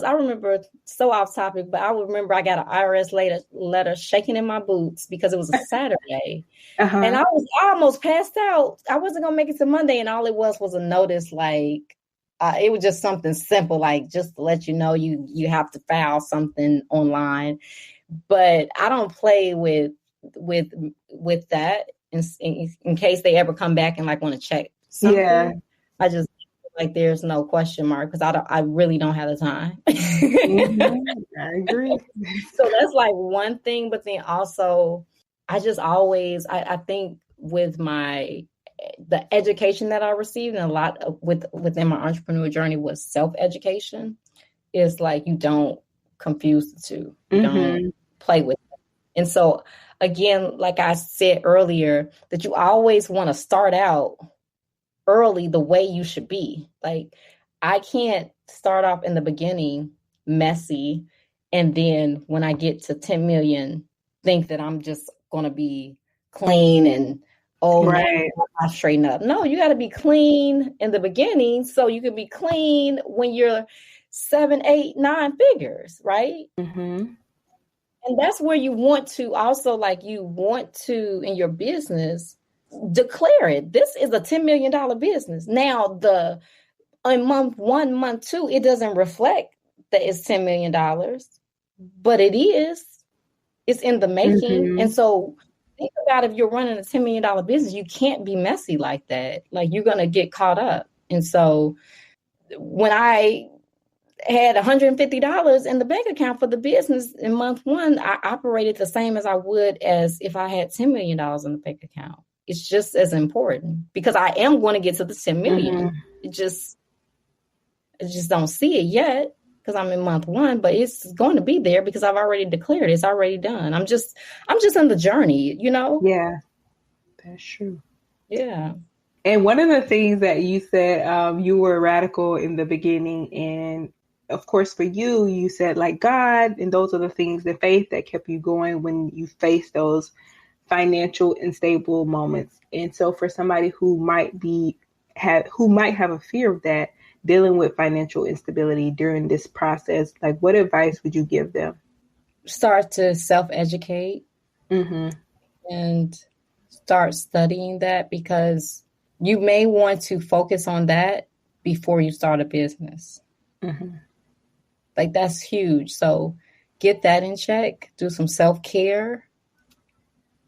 I remember, so off topic, but I remember I got an IRS letter shaking in my boots because it was a Saturday. And I almost passed out. I wasn't going to make it to Monday. And all it was a notice, like, it was just something simple, like just to let you know you have to file something online. But I don't play with that in case they ever come back and like want to check something. Yeah. I just like there's no question mark because I really don't have the time. I agree. So that's like one thing, but then also I just always I think with the education that I received, and a lot of within my entrepreneur journey was self-education, is like you don't confuse the two. You don't play with it. And so again, like I said earlier, that you always want to start out early the way you should be. Like, I can't start off in the beginning messy and then when I get to 10 million think that I'm just going to be clean and right. I straighten up. No, you got to be clean in the beginning so you can be clean when you're 7, 8, 9 figures, right? Mm-hmm. And that's where you want to also, like, you want to in your business declare it. This is a $10 million business. Now, in month 1, month 2, it doesn't reflect that it's $10 million, but it is. It's in the making. Mm-hmm. And so think about if you're running a $10 million business, you can't be messy like that. Like, you're going to get caught up. And so when I had $150 in the bank account for the business in month 1, I operated the same as I would as if I had $10 million in the bank account. It's just as important because I am going to get to the 10 million. Mm-hmm. I just don't see it yet because I'm in month 1, but it's going to be there because I've already declared it. It's already done. I'm just in the journey, Yeah, that's true. Yeah. And one of the things that you said, you were radical in the beginning, and of course for you said like God, and those are the things, the faith that kept you going when you faced those financial unstable moments. And so for somebody who might have a fear of that, dealing with financial instability during this process, like what advice would you give them? Start to self-educate and start studying that, because you may want to focus on that before you start a business. Mm-hmm. Like, that's huge. So get that in check, do some self-care,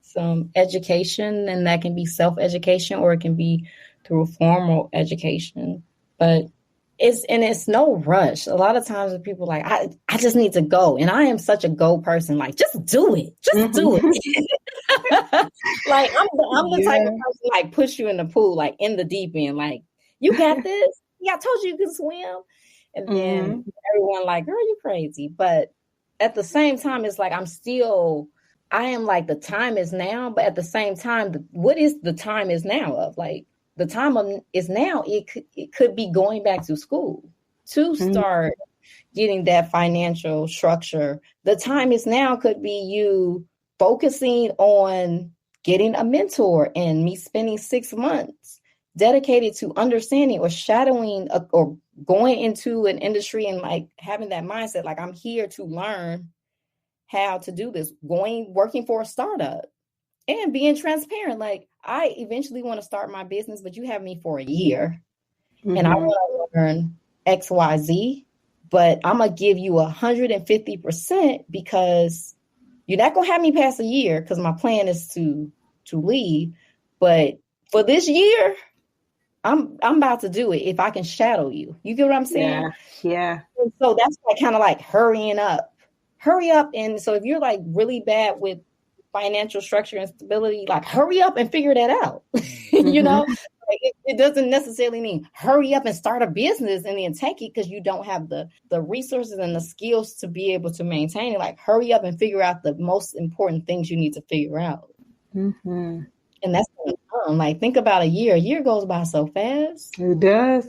some education, and that can be self-education or it can be through formal education. But it's no rush. A lot of times when people like, I just need to go. And I am such a go person. Like, just do it. Just do it. Like, I'm the type of person like push you in the pool, like in the deep end. Like, you got this. Yeah, I told you can swim. And then everyone like, girl, you crazy. But at the same time, it's like I am like, the time is now. But at the same time, what is the time is now of? Like, the time is now. It could be going back to school to start getting that financial structure. The time is now could be you focusing on getting a mentor and me spending 6 months dedicated to understanding or shadowing or going into an industry and like having that mindset, like I'm here to learn how to do this, working for a startup and being transparent. Like I eventually want to start my business, but you have me for a year and I want to learn XYZ, but I'm going to give you 150% because you're not going to have me past a year because my plan is to leave. But for this year, I'm about to do it if I can shadow you. You get what I'm saying? Yeah. And so that's like kind of like hurrying up. Hurry up. And so if you're like really bad with financial structure and stability, like hurry up and figure that out. You know, like it doesn't necessarily mean hurry up and start a business and then take it because you don't have the resources and the skills to be able to maintain it. Like hurry up and figure out the most important things you need to figure out. And that's like think about a year. A year goes by so fast. It does.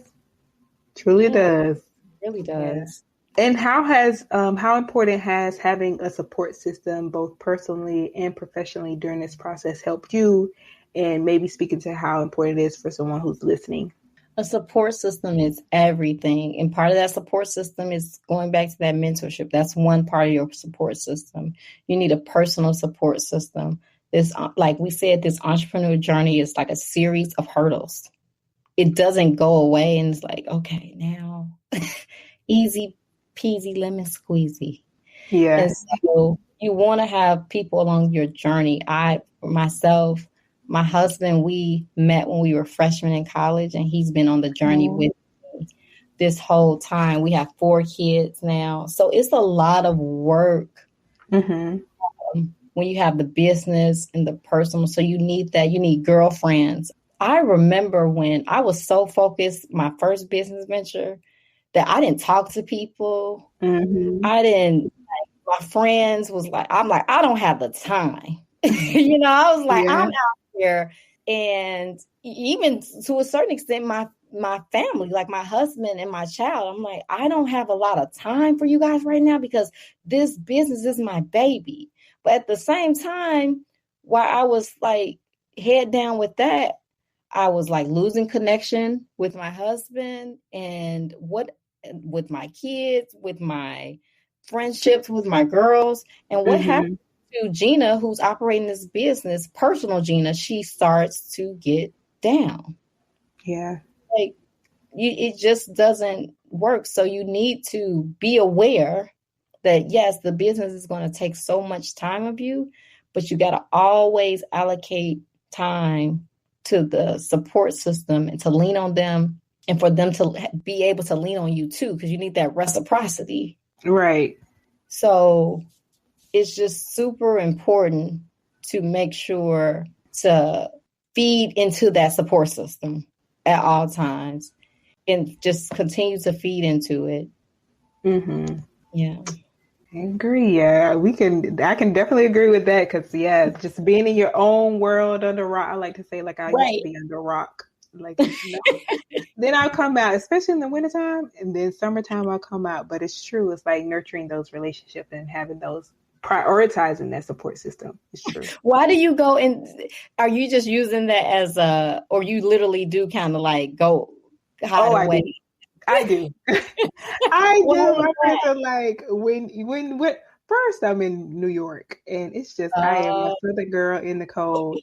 Truly does. It really does. Yeah. And how important has having a support system, both personally and professionally, during this process helped you? And maybe speaking to how important it is for someone who's listening. A support system is everything. And part of that support system is going back to that mentorship. That's one part of your support system. You need a personal support system. This, like we said, this entrepreneur journey is like a series of hurdles. It doesn't go away and it's like, okay, now easy peasy lemon squeezy. Yeah. And so you want to have people along your journey. Myself, my husband, we met when we were freshmen in college, and he's been on the journey with me this whole time. We have 4 kids now. So it's a lot of work when you have the business and the personal. So you need that. You need girlfriends. I remember when I was so focused, my first business venture, that I didn't talk to people. I didn't, my friends was like, I'm like, I don't have the time. You know, I was like, I'm out here. And even to a certain extent, my family, like my husband and my child, I'm like, I don't have a lot of time for you guys right now because this business is my baby. But at the same time, while I was like head down with that, I was like losing connection with my husband and with my kids, with my friendships with my girls. And what happened to Gina, who's operating this business, personal Gina, she starts to get down. Yeah. Like it just doesn't work. So you need to be aware that yes, the business is going to take so much time of you, but you got to always allocate time to the support system and to lean on them and for them to be able to lean on you too, because you need that reciprocity. Right. So it's just super important to make sure to feed into that support system at all times and just continue to feed into it. Yeah. I agree. Yeah, I can definitely agree with that because, just being in your own world under rock. I like to say, like, I used to be under rock. Like, then I'll come out, especially in the wintertime, and then summertime I'll come out. But it's true. It's like nurturing those relationships and having those, prioritizing that support system. It's true. Why do you go and are you just using that as or you literally do kind of like go hide away? I do. I do. My friends are like, when first I'm in New York and it's just, I am a southern girl in the cold.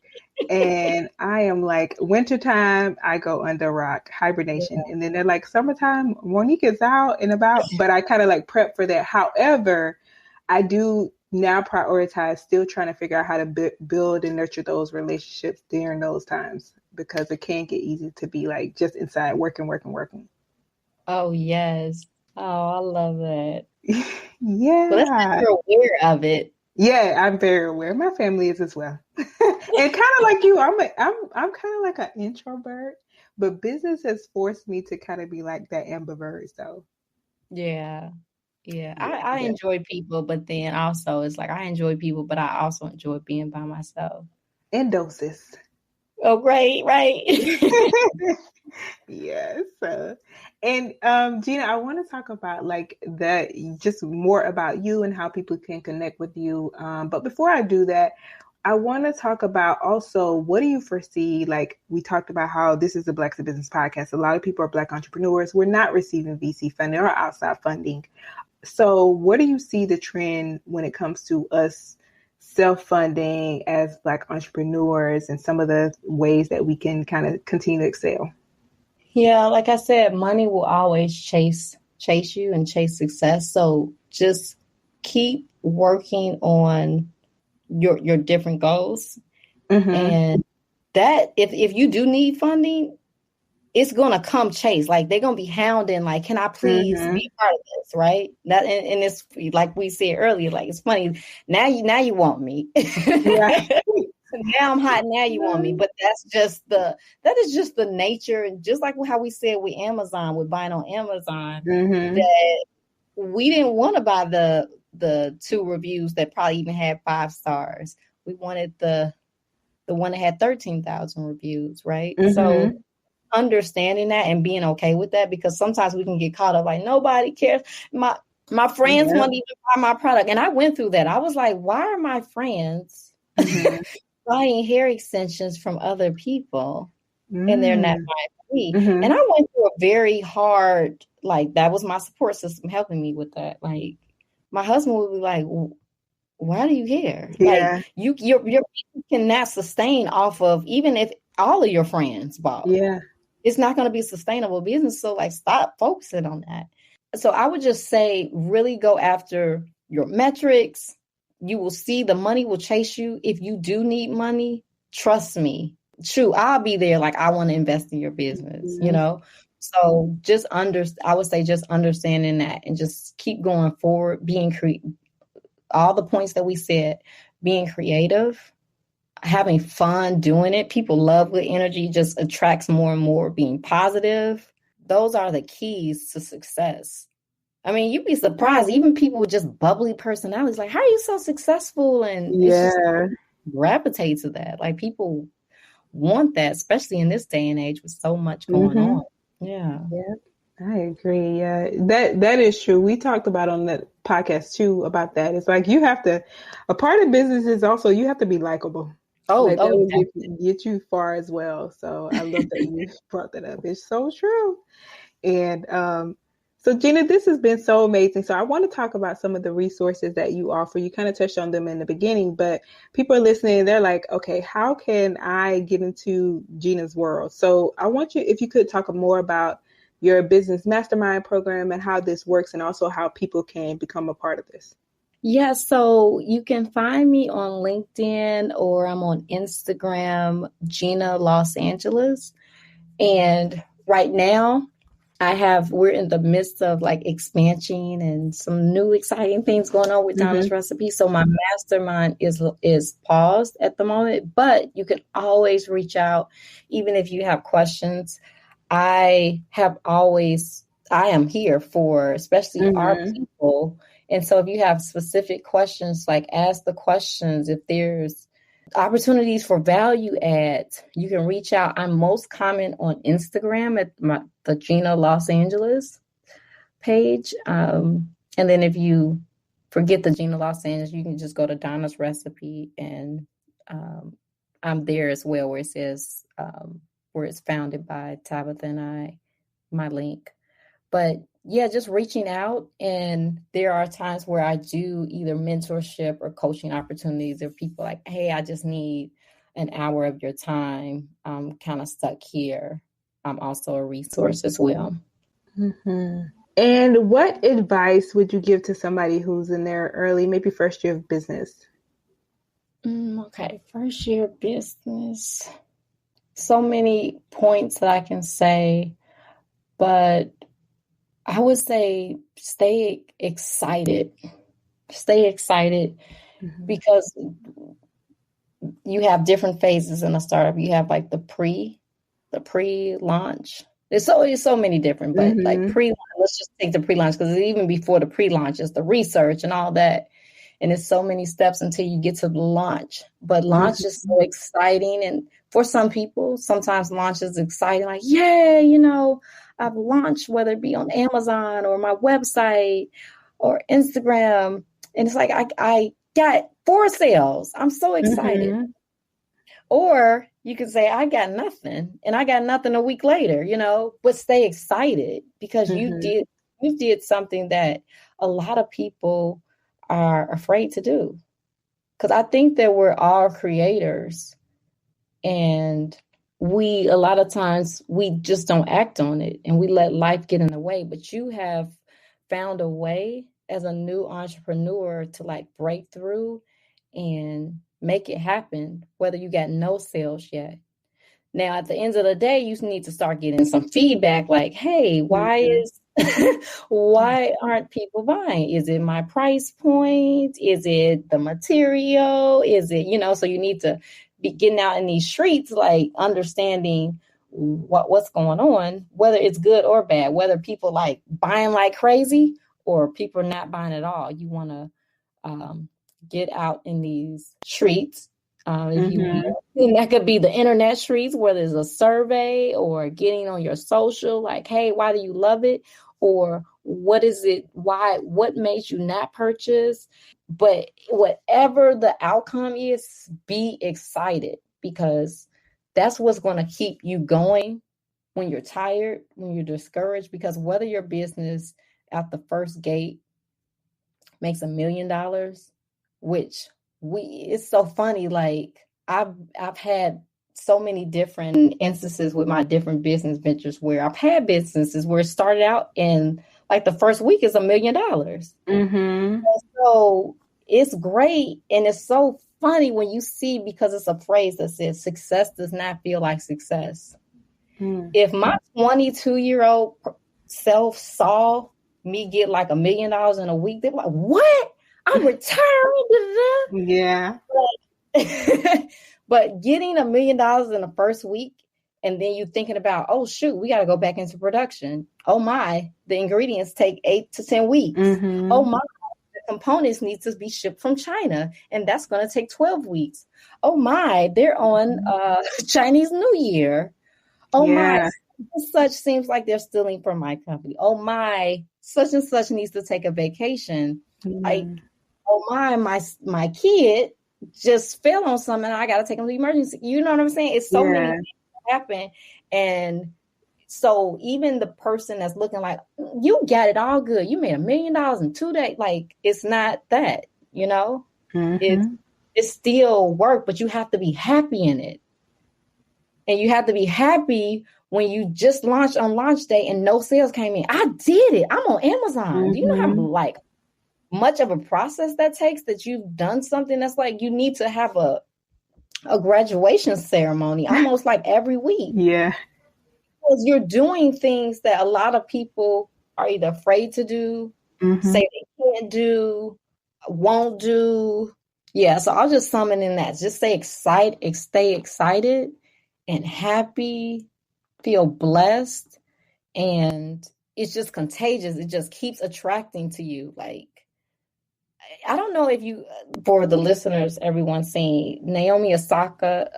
And I am like, wintertime, I go under rock, hibernation. And then they're like, summertime, Monique is out and about, but I kind of like prep for that. However, I do now prioritize still trying to figure out how to build and nurture those relationships during those times, because it can get easy to be like just inside working. Oh, yes. Oh, I love that. Yeah. Well, that's like you're aware of it. Yeah, I'm very aware. My family is as well. And kind of like you, I'm kind of like an introvert, but business has forced me to kind of be like that ambivert. So yeah. I enjoy people, but then also it's like I enjoy people, but I also enjoy being by myself. In doses. Oh, right, right. Yes. And Gina, I want to talk about like that, just more about you and how people can connect with you. But before I do that, I want to talk about also, what do you foresee? Like we talked about how this is the Black to Business podcast. A lot of people are Black entrepreneurs. We're not receiving VC funding or outside funding. So what do you see the trend when it comes to us self-funding as Black entrepreneurs and some of the ways that we can kind of continue to excel? Yeah, like I said, money will always chase you and chase success. So just keep working on your different goals. Mm-hmm. And that if you do need funding, it's gonna come chase. Like they're gonna be hounding, like, can I please Mm-hmm. be part of this? Right. That and it's like we said earlier, like it's funny. Now you want me. Right. Now I'm hot. Now you want me, but that is just the nature, and just like how we said with Amazon, with buying on Amazon, Mm-hmm. that we didn't want to buy the 2 reviews that probably even had 5 stars. We wanted the one that had 13,000 reviews, right? Mm-hmm. So understanding that and being okay with that, because sometimes we can get caught up like nobody cares. My friends won't even buy my product, and I went through that. I was like, why are my friends buying hair extensions from other people and they're not buying me? Mm-hmm. And I went through a very hard, like, that was my support system helping me with that. Like, my husband would be like, why do you care? Yeah. Like, your business cannot sustain off of, even if all of your friends bought. Yeah. It's not going to be a sustainable business. So, like, stop focusing on that. So I would just say, really go after your metrics. You will see the money will chase you. If you do need money, trust me. True, I'll be there. Like, I want to invest in your business, Mm-hmm. So just I would say just understanding that and just keep going forward, all the points that we said, being creative, having fun doing it. People love good energy, just attracts more and more, being positive. Those are the keys to success. I mean, you'd be surprised. Even people with just bubbly personalities, like, how are you so successful? And it's just gravitate to that. Like, people want that, especially in this day and age with so much going on. Yeah. I agree. Yeah, that is true. We talked about on that podcast too about that. It's like a part of business is also you have to be likable. That will get you far as well. So I love that you brought that up. It's so true. And so Gina, this has been so amazing. So I want to talk about some of the resources that you offer. You kind of touched on them in the beginning, but people are listening. They're like, okay, how can I get into Gina's world? So I want you, if you could talk more about your business mastermind program and how this works, and also how people can become a part of this. Yeah, so you can find me on LinkedIn, or I'm on Instagram, Gina Los Angeles. And right now we're in the midst of like expansion and some new exciting things going on with Donna's Recipe. So my mastermind is paused at the moment, but you can always reach out, even if you have questions. I am here for especially our people. And so if you have specific questions, like, ask the questions. If there's opportunities for value add, you can reach out. I'm most common on Instagram at the Gina Los Angeles page. And then if you forget the Gina Los Angeles, you can just go to Donna's Recipe, and I'm there as well, where it says where it's founded by Tabitha and I, my link. But yeah, just reaching out. And there are times where I do either mentorship or coaching opportunities. There are people like, hey, I just need an hour of your time. I'm kind of stuck here. I'm also a resource as well. And what advice would you give to somebody who's in their early, maybe first year of business? Okay, first year of business. So many points that I can say, but I would say stay excited. Stay excited, because you have different phases in a startup. You have like the pre-launch. There's so many different, but like pre-launch, let's just take the pre-launch, because even before the pre-launch is the research and all that. and it's so many steps until you get to the launch. But launch is so exciting. And for some people, sometimes launch is exciting. Like, yeah, I've launched, whether it be on Amazon or my website or Instagram. And it's like, I got 4 sales. I'm so excited. Or you could say, I got nothing, and I got nothing a week later, but stay excited because you did something that a lot of people are afraid to do. Because I think that we're all creators, and a lot of times we just don't act on it, and we let life get in the way. But you have found a way as a new entrepreneur to like break through and make it happen, whether you got no sales yet. Now, at the end of the day, you need to start getting some feedback like, hey, why aren't people buying? Is it my price point? Is it the material? Is it, so you need to be getting out in these streets, like understanding what's going on, whether it's good or bad, whether people like buying like crazy or people are not buying at all. You want to get out in these streets. If you and that could be the internet streets where there's a survey, or getting on your social, like, hey, why do you love it? Or what is it? What made you not purchase? But whatever the outcome is, be excited, because that's what's going to keep you going when you're tired, when you're discouraged, because whether your business at the first gate makes $1 million, which it's so funny. Like I've had so many different instances with my different business ventures where I've had businesses where it started out in like the first week is $1 million. So it's great. And it's so funny when you see, because it's a phrase that says success does not feel like success. If my 22-year-old self saw me get like $1 million in a week, they're like, what? I'm retiring. Yeah. But getting $1 million in the first week, and then you thinking about, oh, shoot, we got to go back into production. Oh, my, the ingredients take 8 to 10 weeks. Oh, my, the components need to be shipped from China, and that's going to take 12 weeks. Oh, my, they're on Chinese New Year. Oh, my, such seems like they're stealing from my company. Oh, my, such and such needs to take a vacation. Like, oh, my kid just fell on something, and I got to take him to the emergency. You know what I'm saying? It's so many things that happen. And so even the person that's looking like, you got it all good, you made $1 million in 2 days. Like, it's not that, it's still work, but you have to be happy in it. And you have to be happy when you just launched on launch day and no sales came in. I did it. I'm on Amazon. Do you know how like much of a process that takes, that you've done something that's like, you need to have a graduation ceremony almost like every week. Yeah. Because you're doing things that a lot of people are either afraid to do, say they can't do, won't do. Yeah. So I'll just summon in that. Just stay excited and happy, feel blessed. And it's just contagious. It just keeps attracting to you. Like, I don't know if you, for the listeners, everyone's seen Naomi Osaka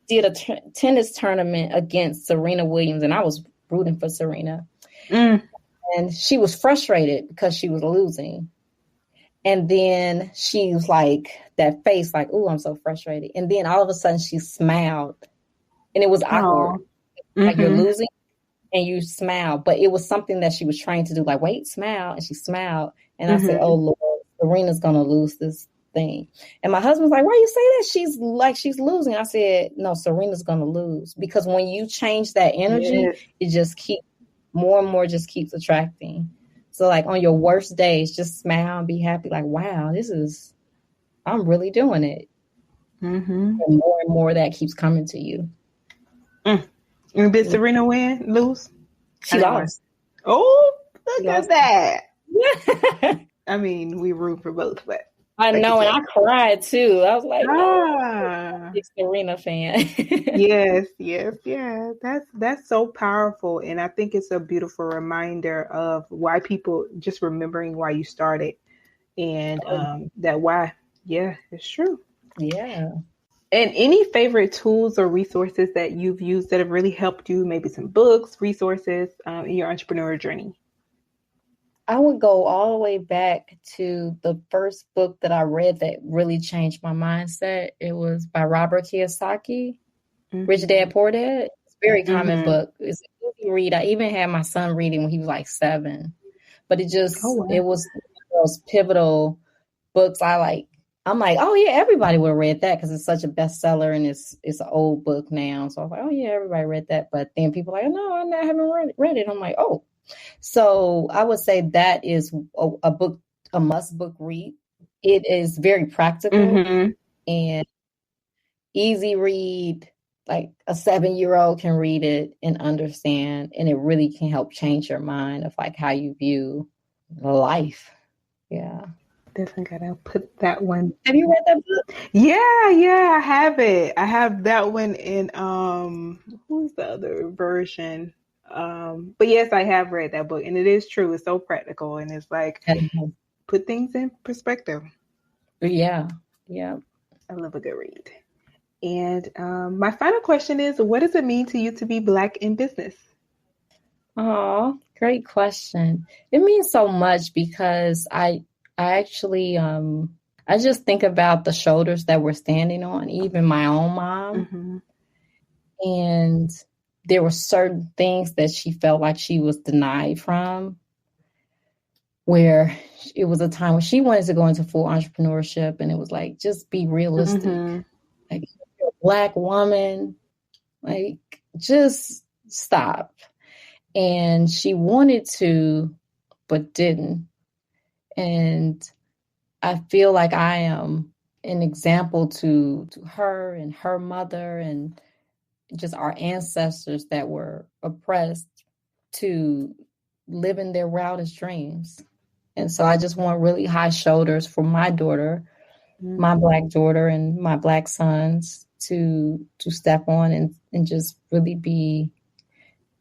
did a tennis tournament against Serena Williams, and I was rooting for Serena. And she was frustrated because she was losing. And then she was like, that face, like, oh, I'm so frustrated. And then all of a sudden she smiled, and it was awkward. Like, you're losing and you smile, but it was something that she was trying to do. Like, wait, smile. And she smiled. And I said, oh, Lord, Serena's going to lose this thing. And my husband's like, why you say that? She's losing. I said, no, Serena's going to lose. Because when you change that energy, it just keeps more and more, just keeps attracting. So like on your worst days, just smile and be happy. Like, wow, I'm really doing it. And more and more that keeps coming to you. And did Serena lose? She lost. Oh, look at that. I mean, we root for both, but I know, and I cried too. I was like, big Serena fan. Yes. That's so powerful. And I think it's a beautiful reminder of why people, just remembering why you started, and that why. Yeah, it's true. Yeah. And any favorite tools or resources that you've used that have really helped you, maybe some books, resources in your entrepreneurial journey? I would go all the way back to the first book that I read that really changed my mindset. It was by Robert Kiyosaki, Rich Dad, Poor Dad. It's a very common book. It's an easy read. I even had my son reading when he was like 7. But it was one of those pivotal books I'm like, oh yeah, everybody would have read that because it's such a bestseller and it's an old book now. So I was like, oh yeah, everybody read that. But then people are like, no, I haven't read it. I'm like, oh. So I would say that is a book, a must book read. It is very practical and easy read. Like a 7-year-old can read it and understand, and it really can help change your mind of like how you view life. Yeah. Definitely gotta put that one. Have you read that book? Yeah, I have it. I have that one in who's the other version? But yes, I have read that book, and it is true. It's so practical, and it's like put things in perspective. Yeah. I love a good read. And my final question is, what does it mean to you to be Black in business? Oh, great question. It means so much because I actually I just think about the shoulders that we're standing on, even my own mom. And there were certain things that she felt like she was denied from, where it was a time when she wanted to go into full entrepreneurship, and it was like, just be realistic. Like, you're a Black woman, like, just stop. And she wanted to, but didn't. And I feel like I am an example to her and her mother and just our ancestors that were oppressed to living their wildest dreams. And so I just want really high shoulders for my daughter, my Black daughter and my Black sons to step on and just really be,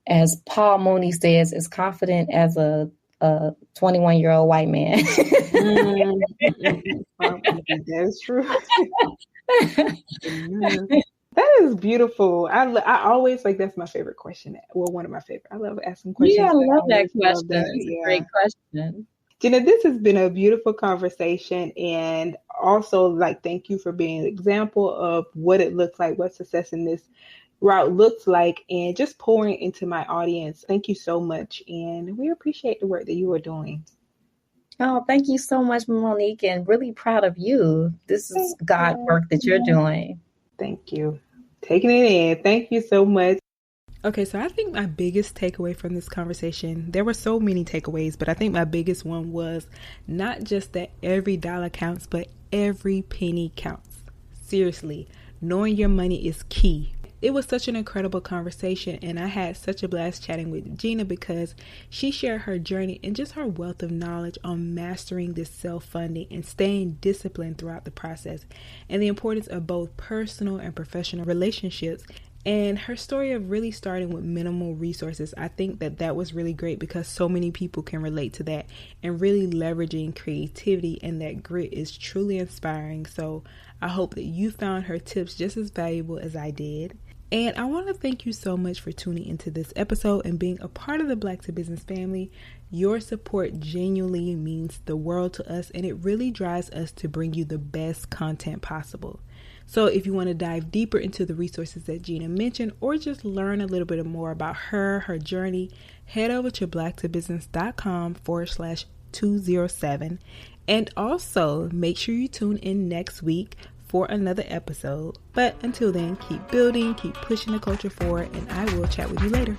as Paul Mooney says, as confident as a 21-year-old white man. That's true. That is beautiful. I always that's my favorite question. Well, one of my favorite. I love asking questions. Yeah, I love that question. It's a great question. Gina, this has been a beautiful conversation, and also thank you for being an example of what it looks like, what success in this route looks like, and just pouring into my audience. Thank you so much, and we appreciate the work that you are doing. Oh, thank you so much, Monique, and really proud of you. This is God work that you're doing. Thank you. Taking it in. Thank you so much. Okay, so I think my biggest takeaway from this conversation, there were so many takeaways, but I think my biggest one was not just that every dollar counts, but every penny counts. Seriously, knowing your money is key. It was such an incredible conversation, and I had such a blast chatting with Gina because she shared her journey and just her wealth of knowledge on mastering this self-funding and staying disciplined throughout the process, and the importance of both personal and professional relationships. And her story of really starting with minimal resources, I think that was really great because so many people can relate to that, and really leveraging creativity and that grit is truly inspiring. So I hope that you found her tips just as valuable as I did. And I want to thank you so much for tuning into this episode and being a part of the Black to Business family. Your support genuinely means the world to us, and it really drives us to bring you the best content possible. So if you want to dive deeper into the resources that Gina mentioned, or just learn a little bit more about her journey, head over to blacktobusiness.com/207. And also make sure you tune in next week for another episode. But until then, keep building, keep pushing the culture forward, and I will chat with you later.